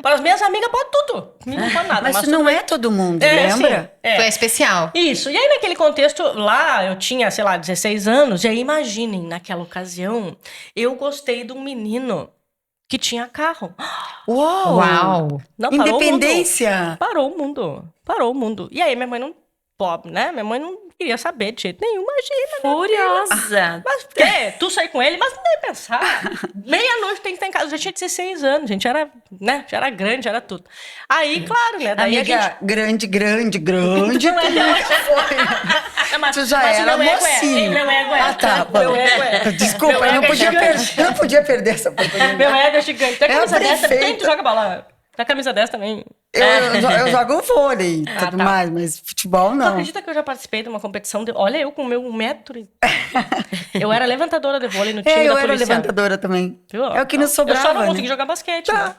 Para as minhas amigas pode tudo. Comigo não pode nada. Mas isso não é todo mundo, lembra? Sim, Tu é especial. Isso. E aí, naquele contexto, lá eu tinha, 16 anos. E aí, imaginem, naquela ocasião, eu gostei de um menino que tinha carro. Uau! Uau! Não, Independência! Parou o mundo. E aí, minha mãe não pobre, né? Minha mãe não queria saber de jeito nenhum, imagina. Furiosa. Mas o quê? Tu sair com ele? Mas nem pensar. Meia-noite tem que estar em casa. Eu já tinha 16 anos, gente. Era, né? Já era grande, já era tudo. Aí, claro, né? Daí Amiga, a gente... grande. Mas, Tu já mas era o meu ego mocinho. Meu ego é. Ah, tá. Meu ego é. Desculpa, Meu eu não ego é gigante. eu não podia perder essa oportunidade. Meu ego é gigante. Tem É camisa dessa? Tem, perfeito. tu joga bola. Tem camisa dessa também. Eu jogo vôlei e tudo tá. mais, mas futebol Tu não. acredita que eu já participei de uma competição de... Olha, eu com o meu 1 metro. Eu era levantadora de vôlei no time Eu da era polícia. levantadora também. Viu? É o que nos sobrava, Eu só não né? consegui jogar basquete. Né?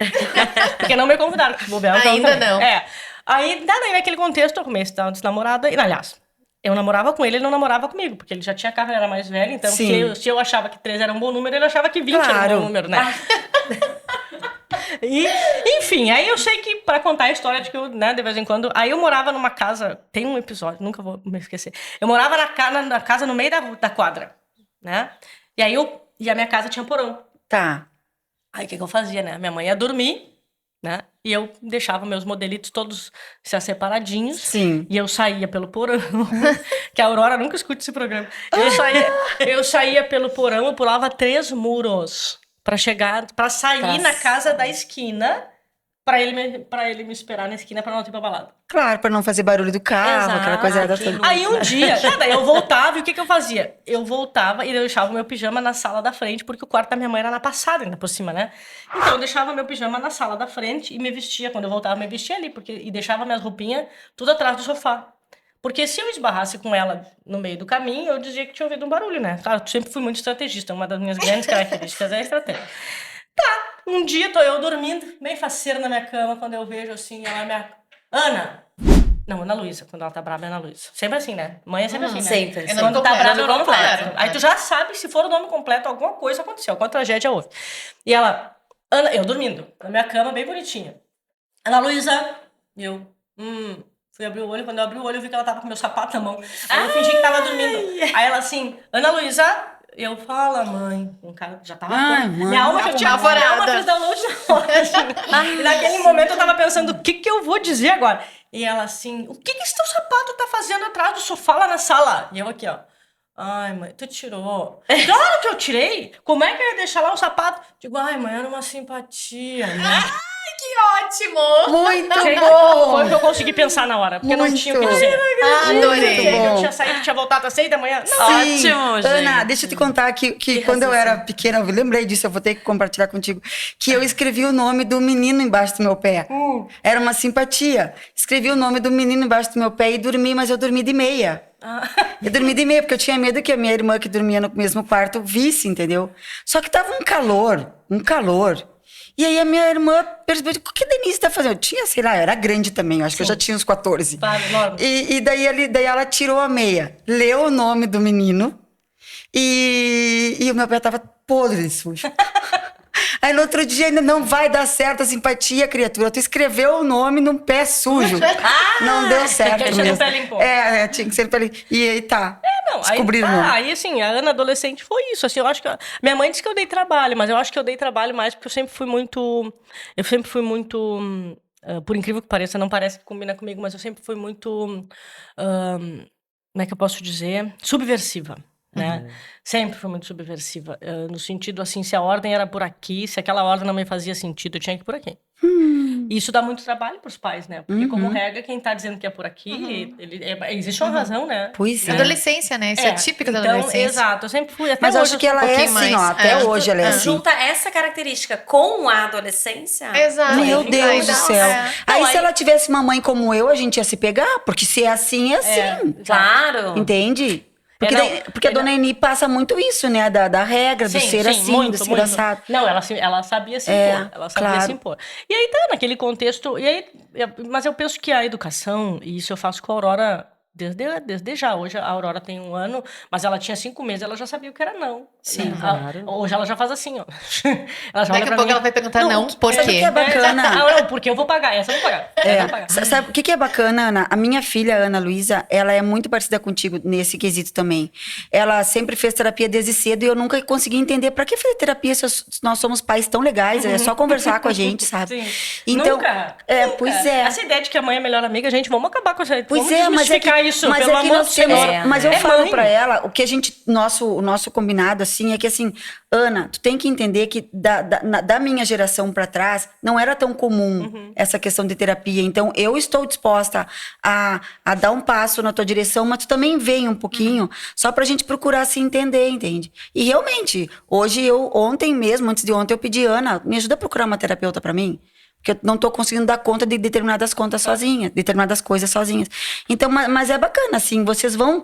Porque não me convidaram. Que bobear, eu Ainda também. não. É. Aí, daí naquele contexto, eu comecei a dar namorada. E, aliás, eu namorava com ele, ele não namorava comigo. Porque ele já tinha carro, ele era mais velho. Então, Sim. se eu achava que 3 era um bom número, ele achava que 20 era um Claro. bom número, né? E, enfim, aí eu sei que, pra contar a história de que eu, né, de vez em quando... Aí eu morava numa casa... Tem um episódio, nunca vou me esquecer. Eu morava na casa no meio da quadra, né? E aí e a minha casa tinha porão. Tá. Aí o que eu fazia, né? Minha mãe ia dormir, né? E eu deixava meus modelitos todos já separadinhos. Sim. E eu saía pelo porão. Que a Aurora nunca escuta esse programa. Eu saía pelo porão, eu pulava 3 muros pra sair na casa da esquina, pra ele me esperar na esquina pra não ir pra balada. Claro, pra não fazer barulho do carro, aquela coisa da toda. Aí um dia, daí eu voltava e o que eu fazia? Eu voltava e eu deixava o meu pijama na sala da frente, porque o quarto da minha mãe era na passada, ainda por cima, né? Então eu deixava meu pijama na sala da frente e me vestia, quando eu voltava, me vestia ali, e deixava minhas roupinhas tudo atrás do sofá. Porque se eu esbarrasse com ela no meio do caminho, eu dizia que tinha ouvido um barulho, né? Claro, eu sempre fui muito estrategista, uma das minhas grandes características é a estratégia. Um dia tô eu dormindo, bem faceira na minha cama, quando eu vejo assim, ela me... Ana! Não, Ana Luísa. Quando ela tá brava, é Ana Luísa. Sempre assim, né? Mãe é sempre assim, né? Sempre. É Quando nome tá completo, brava, é o nome completo. completo. Aí tu já sabe, se for o nome completo, alguma coisa aconteceu, alguma tragédia houve. E ela... Ana, eu dormindo, na minha cama, bem bonitinha. Ana Luísa! E eu... Fui abrir o olho, quando eu abri o olho, eu vi que ela tava com meu sapato na mão. Aí eu fingi que tava dormindo. Aí ela assim, Ana Luísa... Eu falo, mãe, um cara já tava... Ai, mãe. Minha alma que eu tinha Apavorada. fez download na hora. E naquele momento eu tava pensando, o que eu vou dizer agora? E ela assim, o que esse teu sapato tá fazendo atrás do sofá lá na sala? E eu aqui, ó. Ai, mãe, tu tirou. Claro que eu tirei. Como é que eu ia deixar lá o sapato? Digo, ai, mãe, era uma simpatia, né? Que ótimo! Muito Foi bom! o que eu consegui pensar na hora, porque não tinha o que Muito. dizer. Adorei. Eu tinha saído, tinha voltado às 6 da manhã. Não, Sim. Ótimo, Ana, gente. deixa eu te contar que quando eu era pequena, eu lembrei disso, eu vou ter que compartilhar contigo, que eu escrevi o nome do menino embaixo do meu pé. Era uma simpatia. Escrevi o nome do menino embaixo do meu pé e dormi, mas eu dormi de meia. Eu dormi de meia, porque eu tinha medo que a minha irmã, que dormia no mesmo quarto, visse, entendeu? Só que tava um calor. E aí a minha irmã percebeu, o que a Denise tá fazendo? Eu tinha, sei lá, eu era grande também, eu acho que eu já tinha uns 14. Claro, enorme. E daí ela tirou a meia, leu o nome do menino e o meu pé tava podre de sujo. Aí no outro dia ainda não vai dar certo a simpatia, criatura. Tu escreveu o nome num pé sujo. Não deu certo Tinha que ser no mesmo. pé limpo. Tinha que ser no pé limpo. E aí tá. Não, Descobriram o nome. aí assim, a Ana adolescente foi isso, assim, eu acho que... Minha mãe disse que eu dei trabalho, mas eu acho que eu dei trabalho mais porque eu sempre fui muito... por incrível que pareça, não parece que combina comigo, mas eu sempre fui muito... como é que eu posso dizer? Subversiva, né? Sempre fui muito subversiva, no sentido assim, se a ordem era por aqui, se aquela ordem não me fazia sentido, eu tinha que ir por aqui. E isso dá muito trabalho pros pais, né? Porque como regra, quem tá dizendo que é por aqui, existe uma razão, né? Pois é. Adolescência, né? Isso é típico da adolescência. Exato, eu sempre fui, até Mas eu hoje acho que ela é pouquinho assim, ó. mais. Até hoje ela é assim. Junta essa característica com a adolescência. Exato. Meu Aí Deus dá- do céu. é. Aí Não, se aí- ela tivesse uma mãe como eu, a gente ia se pegar. Porque se é assim, é assim. Claro. Entende? Porque, não, porque a dona Eni passa muito isso, né? Da regra, do ser assim, muito, do ser muito. assado. Não, ela sabia se impor. Ela sabia claro. se impor. E aí tá, naquele contexto... Mas eu penso que a educação, e isso eu faço com a Aurora desde já. Hoje a Aurora tem 1 ano, mas ela tinha 5 meses, ela já sabia o que era não. Sim, né? claro. Hoje ela já faz assim, ó. Ela já olha Daqui a pra pouco mim, ela vai perguntar não, por sabe o quê? que é bacana? Não, porque eu vou pagar, essa eu vou pagar. Essa eu vou pagar. Sabe o que é bacana, Ana? A minha filha, Ana Luísa, ela é muito parecida contigo nesse quesito também. Ela sempre fez terapia desde cedo e eu nunca consegui entender pra que fazer terapia se nós somos pais tão legais, é só conversar com a gente, sabe? Sim. Então, Nunca. pois é. Essa ideia de que a mãe é a melhor amiga, gente, vamos acabar com essa... Pois vamos é, mas é que desmistificar isso, Mas pelo é que amor nós do temos, Senhor. mas eu É falo mãe. pra ela, o que o nosso combinado assim é que assim, Ana, tu tem que entender que da minha geração pra trás não era tão comum essa questão de terapia. Então eu estou disposta a dar um passo na tua direção, mas tu também vem um pouquinho, só pra gente procurar se entender, entende? E realmente, ontem mesmo, antes de ontem, eu pedi, Ana, me ajuda a procurar uma terapeuta pra mim. Porque eu não tô conseguindo dar conta de determinadas contas sozinha, determinadas coisas sozinhas. Então, mas é bacana, assim, vocês vão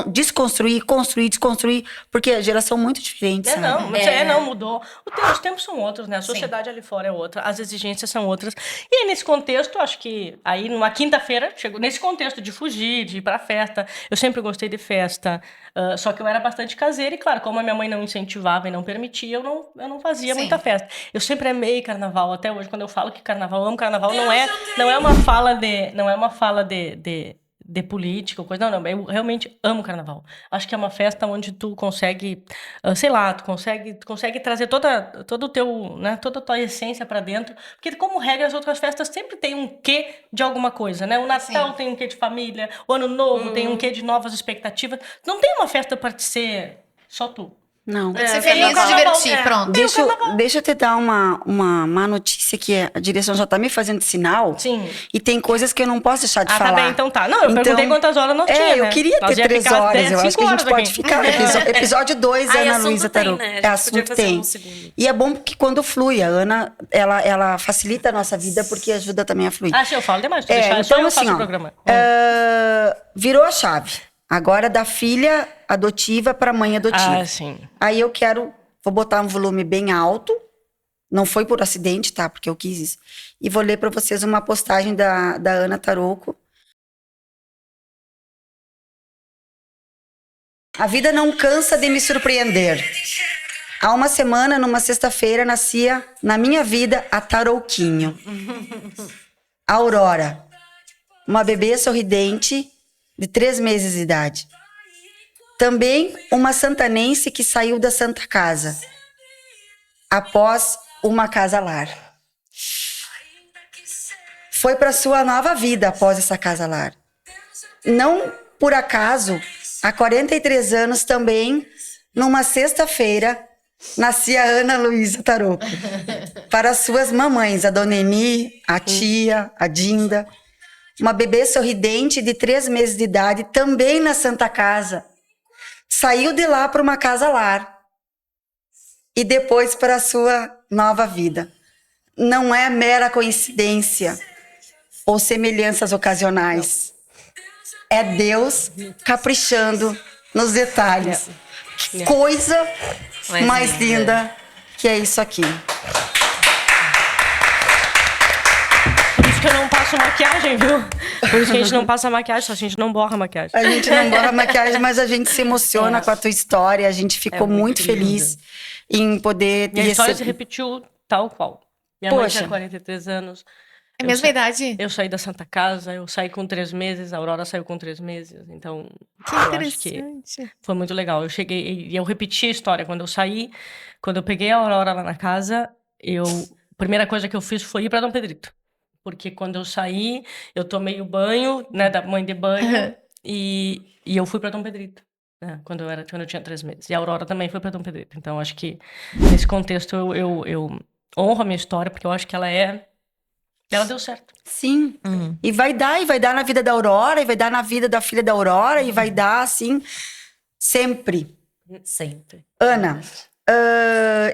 desconstruir, construir, desconstruir, porque a geração é muito diferente, sabe? Não, mudou. Os tempos são outros, né? A sociedade ali fora é outra, as exigências são outras. E aí, nesse contexto, acho que aí numa quinta-feira, chegou nesse contexto de fugir, de ir pra festa. Eu sempre gostei de festa, só que eu era bastante caseira e, claro, como a minha mãe não incentivava e não permitia, eu não fazia Sim. muita festa. Eu sempre amei carnaval, até hoje, quando eu falo que carnaval, eu amo carnaval, não é uma fala de política ou coisa, não, eu realmente amo carnaval. Acho que é uma festa onde tu consegue, sei lá, tu consegue trazer todo o teu, né, toda a tua essência pra dentro, porque como regra as outras festas sempre tem um quê de alguma coisa, né? O Natal tem um quê de família, o Ano Novo tem um quê de novas expectativas. Não tem uma festa pra te ser só tu. Não. Ser feliz e carnaval, divertir, pronto. Deixa eu te dar uma má notícia que a direção já tá me fazendo sinal. Sim. E tem coisas que eu não posso deixar de falar. Tá bem, então tá. Não, eu perguntei quantas horas nós tinha, eu né? queria Nós ter ia 3 ficar horas. 10, Eu acho 5 que a gente horas pode aqui. ficar. Episódio 2, Ai, Ana assunto Luísa tem, Tarô. né? A gente Assunto podia fazer tem. um segundo. E é bom que quando flui, a Ana, ela facilita a nossa vida porque ajuda também a fluir. Ah, sim, eu falo demais. Deixar, só Então eu assim, faço o ó, programa. virou a chave. Agora da filha adotiva para mãe adotiva. Ah, sim. Aí vou botar um volume bem alto. Não foi por acidente, tá? Porque eu quis isso. E vou ler para vocês uma postagem da Ana Tarouco. A vida não cansa de me surpreender. Há uma semana, numa sexta-feira, nascia na minha vida a Tarouquinho. A Aurora. Uma bebê sorridente de 3 meses de idade. Também uma santanense que saiu da Santa Casa. Após uma casa-lar. Foi para sua nova vida após essa casa-lar. Não por acaso, há 43 anos também, numa sexta-feira, nascia a Ana Luísa Tarouco. Para suas mamães, a Dona Eni, a tia, a Dinda. Uma bebê sorridente de 3 meses de idade, também na Santa Casa. Saiu de lá para uma casa-lar. E depois para a sua nova vida. Não é mera coincidência ou semelhanças ocasionais. É Deus caprichando nos detalhes. Que coisa mais linda que é isso aqui. Por isso que eu não passo maquiagem, viu? Por isso que a gente não passa maquiagem, só a gente não borra maquiagem. A gente não borra maquiagem, mas a gente se emociona com a tua história. A gente ficou muito feliz em poder Minha história se repetiu tal qual. Minha mãe Poxa. tinha 43 anos. É a mesma idade? Eu saí da Santa Casa, eu saí com 3 meses, a Aurora saiu com 3 meses. Então, Que eu acho que interessante. foi muito legal. Eu cheguei e eu repeti a história. Quando eu saí, quando eu peguei a Aurora lá na casa, a primeira coisa que eu fiz foi ir para Dom Pedrito. Porque quando eu saí, eu tomei o banho, né, da mãe de banho, e eu fui para Dom Pedrito, né, quando eu tinha 3 meses. E a Aurora também foi para Dom Pedrito. Então, acho que nesse contexto eu honro a minha história, porque eu acho que ela deu certo. Sim. E vai dar na vida da Aurora, e vai dar na vida da filha da Aurora, e vai dar, assim, sempre. Sempre. Ana,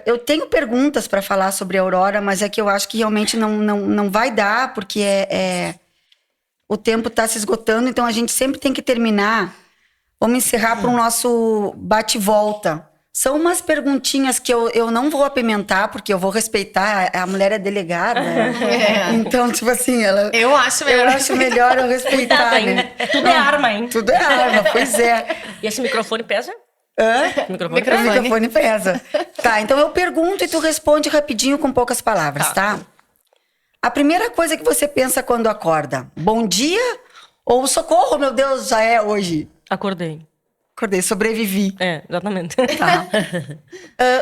eu tenho perguntas para falar sobre a Aurora, mas é que eu acho que realmente não vai dar, porque o tempo está se esgotando, então a gente sempre tem que terminar. Vamos encerrar para o nosso bate-volta. São umas perguntinhas que eu não vou apimentar, porque eu vou respeitar, a mulher é delegada. Então, tipo assim, Eu acho melhor. eu acho melhor eu respeitar, Cuidado, hein? né? Tudo é arma, hein? Tudo é arma, pois é. E esse microfone pesa? Hã? O microfone O pesa. microfone pesa. Tá, então eu pergunto e tu responde rapidinho com poucas palavras, tá? A primeira coisa que você pensa quando acorda, bom dia ou socorro, meu Deus, já é hoje? Acordei. Acordei, sobrevivi. É, exatamente. Tá.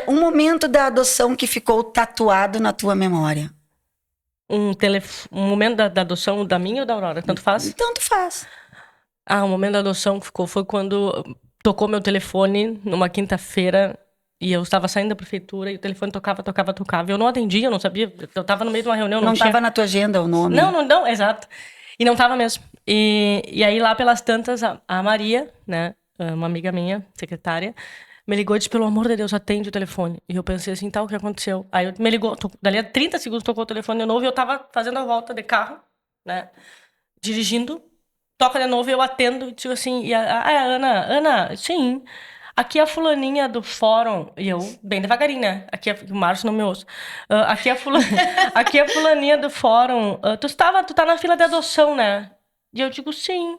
Um momento da adoção que ficou tatuado na tua memória. Um momento da adoção da minha ou da Aurora, tanto faz? Tanto faz. O momento da adoção que ficou foi quando tocou meu telefone numa quinta-feira e eu estava saindo da prefeitura e o telefone tocava. Eu não atendia, eu não sabia. Eu estava no meio de uma reunião, Não tinha... estava na tua agenda o nome? Não, exato. E não tava mesmo. E aí lá pelas tantas, a Maria, né, uma amiga minha, secretária, me ligou e disse, pelo amor de Deus, atende o telefone. E eu pensei assim, o que aconteceu? Aí me ligou, dali a 30 segundos tocou o telefone de novo e eu tava fazendo a volta de carro, né, dirigindo, toca de novo e eu atendo e digo assim, Ana, sim, aqui é a fulaninha do fórum, e eu, bem devagarinho, né, o Márcio não me ouça, aqui é a fulaninha do fórum, tu tá na fila de adoção, né? E eu digo, sim,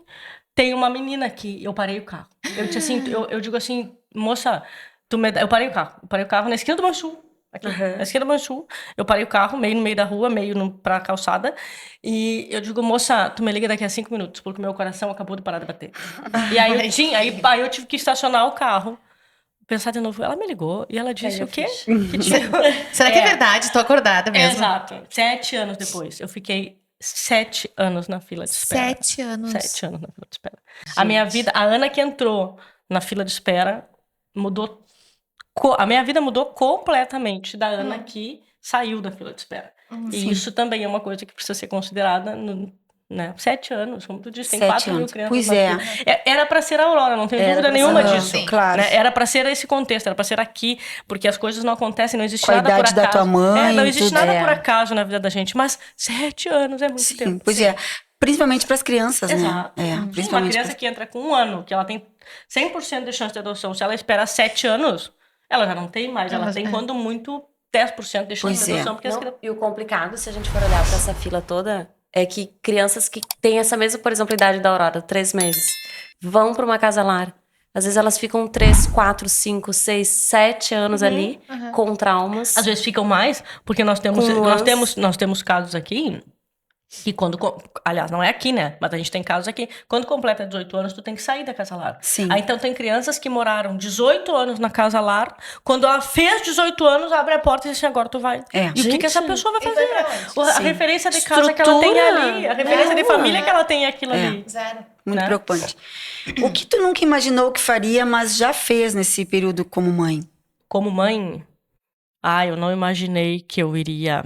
tem uma menina aqui, eu parei o carro. Eu disse assim, eu digo assim, moça, eu parei o carro na esquina do Manchu, aqui, na esquina do Manchu, eu parei o carro, meio no meio da rua, pra calçada, e eu digo, moça, tu me liga daqui a 5 minutos, porque meu coração acabou de parar de bater. E aí eu tive que estacionar o carro, pensar de novo, ela me ligou, e ela disse, o quê? Será que é verdade? Tô acordada mesmo. Exato. 7 anos depois, eu fiquei 7 anos na fila de espera. 7 anos. 7 anos na fila de espera. A minha vida, a Ana que entrou na fila de espera, mudou. A minha vida mudou completamente da Ana que saiu da fila de espera. E isso também é uma coisa que precisa ser considerada, né? 7 anos, como tu disse, tem 4 mil crianças. Pois na é. fila. Era para ser a Aurora, não tenho dúvida nenhuma disso. Sim. Claro. Né? Era para ser esse contexto, era para ser aqui, porque as coisas não acontecem, não existe Com a nada por idade acaso. da tua mãe, não existe tudo, nada por acaso na vida da gente, mas 7 anos é muito Sim, tempo. pois é. Principalmente para as crianças, Exato. né? Uma Principalmente criança que entra com 1 ano, que ela tem 100% de chance de adoção, se ela espera 7 anos, ela já não tem mais, ela tem quando muito 10% de chance Pois de é. adoção. Porque E o complicado, se a gente for olhar para essa fila toda, é que crianças que têm essa mesma, por exemplo, idade da Aurora, 3 meses, vão para uma casa-lar. Às vezes elas ficam 3, 4, 5, 6, 7 anos ali, com traumas. às vezes ficam mais, porque nós temos casos aqui que aliás, não é aqui, né? Mas a gente tem casos aqui. Quando completa 18 anos, tu tem que sair da casa-lar. Sim. Aí, então, tem crianças que moraram 18 anos na casa-lar. Quando ela fez 18 anos, abre a porta e diz assim, agora tu vai. É. E o que essa pessoa vai fazer? A Sim. referência de casa que ela tem Estrutura. ali. A referência de família que ela tem aquilo ali. Zero. Muito né? preocupante. O que tu nunca imaginou que faria, mas já fez nesse período como mãe? Como mãe, eu não imaginei que eu iria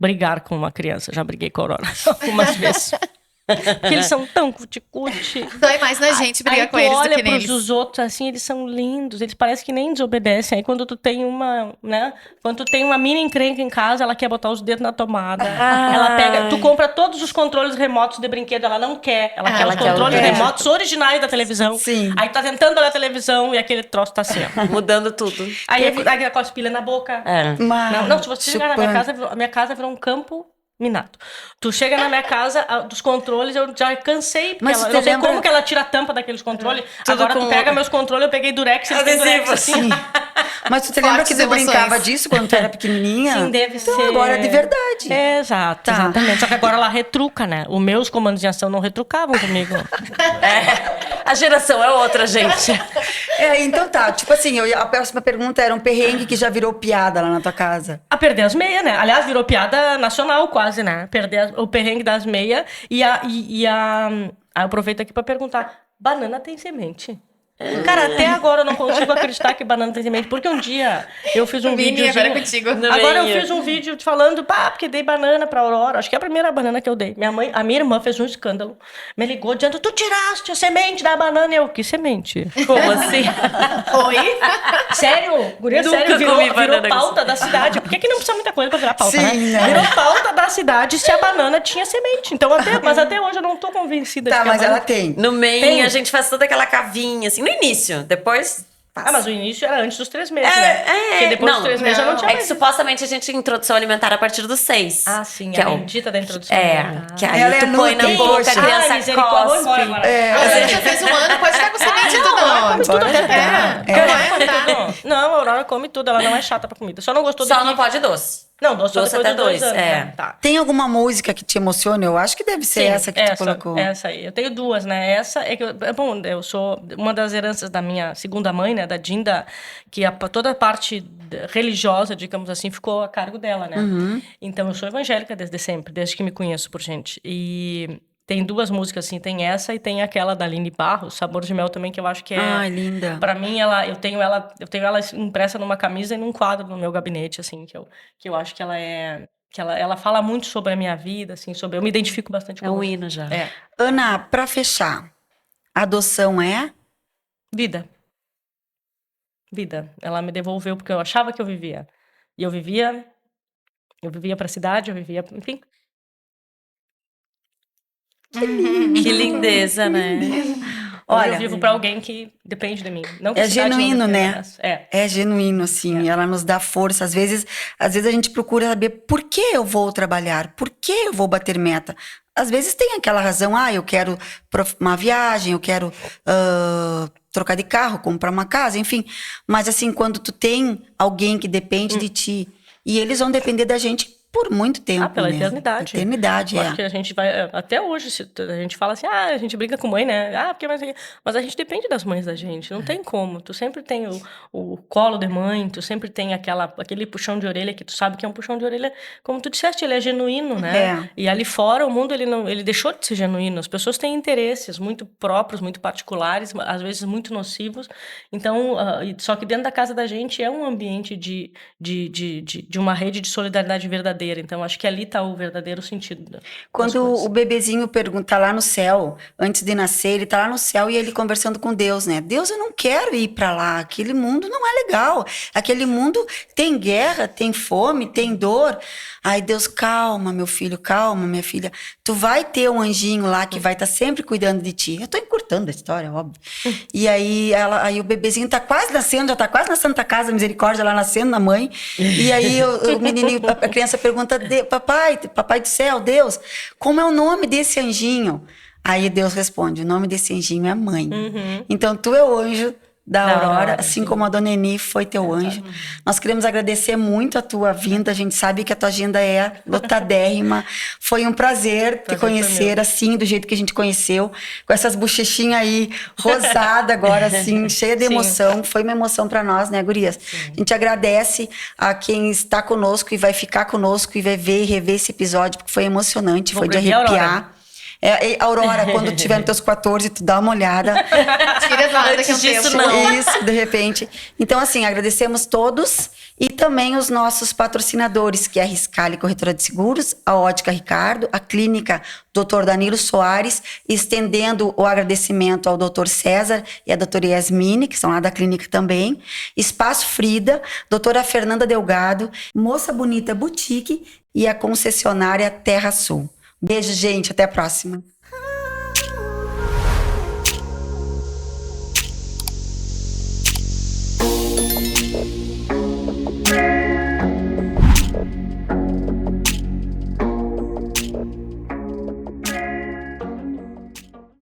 brigar com uma criança. Já briguei com a Aurora algumas vezes. Porque eles são tão cuticute. Dói mais na gente brigar com eles do que olha neles. pros outros, assim, eles são lindos. Eles parecem que nem desobedecem. Aí quando tu tem uma, né? Quando tu tem uma mini encrenca em casa, ela quer botar os dedos na tomada. Ela pega... Tu compra todos os controles remotos de brinquedo, ela não quer. Ela quer ela os quer o controles remoto. remotos originais da televisão. Sim. Aí tu tá tentando olhar a televisão e aquele troço tá assim, ó. Mudando tudo. Aí ela com as pilhas na boca. Não, se você chegar na minha casa, a minha casa virou um campo minado. Tu chega na minha casa, dos controles, eu já cansei. Porque Mas eu tu não sei lembra- como que ela tira a tampa daqueles controles. Tudo Agora tu com- pega meus controles, eu peguei durex, eles têm durex assim. Sim. Mas tu te lembra Fortes que tu emoções. brincava disso quando tu era pequenininha? Sim, deve então, ser. agora é de verdade. Exato, Tá. exatamente. Só que agora ela retruca, né? Os meus comandos de ação não retrucavam comigo. A geração é outra, gente. Então tá, tipo assim, a próxima pergunta era um perrengue que já virou piada lá na tua casa. A perder as meias, né? Aliás, virou piada nacional quase, né? Perder o perrengue das meias. Aí eu aproveito aqui pra perguntar, banana tem semente? Cara, até agora eu não consigo acreditar que banana tem semente. Porque um dia eu fiz um Vini, vídeo. agora é contigo. Agora eu fiz um vídeo falando, porque dei banana pra Aurora. Acho que é a primeira banana que eu dei. A minha irmã fez um escândalo. Me ligou dizendo, tu tiraste a semente da banana. Eu, que semente? Como assim? Oi? Sério? Guria, Nunca sério, comi virou banana com pauta da cidade. Por que não precisa muita coisa pra virar pauta, Sim, né? né? Virou pauta da cidade se a banana tinha semente. Então, mas até hoje eu não tô convencida Tá, de que mas a ela banana... tem. No meio, Tem. a gente faz toda aquela cavinha, assim, no início. Depois... Mas o início era antes dos 3 meses, né? Porque depois dos 3 meses já não tinha É que mais. supostamente a gente tinha introdução alimentar a partir dos 6. Sim, que a é o- bendita da introdução. que aí Ela é tu põe na nutri, boca, poxa. a criança misericórdia, vou embora cospe. agora. Você já fez 1 ano, pode estar com semente e tudo, não. Tudo até tá. terra. Não, Não, a Aurora come tudo, ela não é chata pra comida. Só não gostou Só daqui. não pode doce. Não, doce só Doce depois até dos 2 dois, anos. é. Né? Tá. Tem alguma música que te emociona? Eu acho que deve ser Sim, essa que tu colocou. Essa aí. Eu tenho 2, né? Essa é que eu sou uma das heranças da minha segunda mãe, né, da Dinda, que toda a parte religiosa, digamos assim, ficou a cargo dela, né? Então eu sou evangélica desde sempre, desde que me conheço por gente. E Tem 2 músicas, assim, tem essa e tem aquela da Aline Barros, Sabor de Mel também, que eu acho que é... Ai, linda. Pra mim, eu tenho ela impressa numa camisa e num quadro no meu gabinete, assim, que eu acho que ela é... Que ela fala muito sobre a minha vida, assim, eu me identifico bastante com É um ela. hino já. É. Ana, pra fechar, adoção é? Vida. Vida. Ela me devolveu porque eu achava que eu vivia. E eu vivia pra cidade, eu vivia, enfim. Que lindeza, né? Olha, Olha, eu vivo pra alguém que depende de mim. Não que é a cidade não genuíno, dependa, né? mas é. É genuíno, assim, ela nos dá força. Às vezes a gente procura saber por que eu vou trabalhar, por que eu vou bater meta. Às vezes tem aquela razão, eu quero uma viagem, eu quero trocar de carro, comprar uma casa, enfim. Mas assim, quando tu tem alguém que depende de ti, e eles vão depender da gente por muito tempo, Pela né? eternidade. Eternidade, Eu acho que a gente vai... Até hoje, a gente fala assim, a gente briga com mãe, né? Porque mas a gente depende das mães da gente, não tem como. Tu sempre tem o colo de mãe, tu sempre tem aquele puxão de orelha que tu sabe que é um puxão de orelha, como tu disseste, ele é genuíno, né? É. E ali fora, o mundo, ele deixou de ser genuíno. As pessoas têm interesses muito próprios, muito particulares, às vezes muito nocivos. Então, só que dentro da casa da gente é um ambiente de uma rede de solidariedade verdadeira. Então, acho que ali está o verdadeiro sentido das Quando coisas. o bebezinho pergunta lá no céu, antes de nascer, ele tá lá no céu e ele conversando com Deus, né? Deus, eu não quero ir para lá, aquele mundo não é legal. Aquele mundo tem guerra, tem fome, tem dor. Aí Deus, calma, meu filho, calma, minha filha. Tu vai ter um anjinho lá que vai estar sempre cuidando de ti. Eu tô encurtando a história, óbvio. E aí, o bebezinho tá quase nascendo, já tá quase na Santa Casa Misericórdia, lá nascendo na mãe. E aí o menininho, a criança pergunta, papai do céu, Deus, como é o nome desse anjinho? Aí Deus responde, o nome desse anjinho é mãe. Então tu é o anjo da Aurora, assim sim. como a Dona Eni foi teu anjo. Nós queremos agradecer muito a tua vinda, a gente sabe que a tua agenda é lotadérrima. Foi um prazer te conhecer assim, do jeito que a gente conheceu, com essas bochechinhas aí, rosada agora, assim, cheia de emoção. Foi uma emoção para nós, né, gurias? Sim. A gente agradece a quem está conosco e vai ficar conosco e vai ver e rever esse episódio, porque foi emocionante, foi de arrepiar. Aurora, quando tiver nos teus 14, tu dá uma olhada. Tira do daqui a um tempo. Não. Isso, de repente. Então, assim, agradecemos todos e também os nossos patrocinadores, que é a Riscale Corretora de Seguros, a Ótica Ricardo, a Clínica Dr. Danilo Soares, estendendo o agradecimento ao Dr. César e à doutora Yasmine, que são lá da clínica também, Espaço Frida, doutora Fernanda Delgado, Moça Bonita Boutique e a concessionária Terra Sul. Beijo, gente. Até a próxima.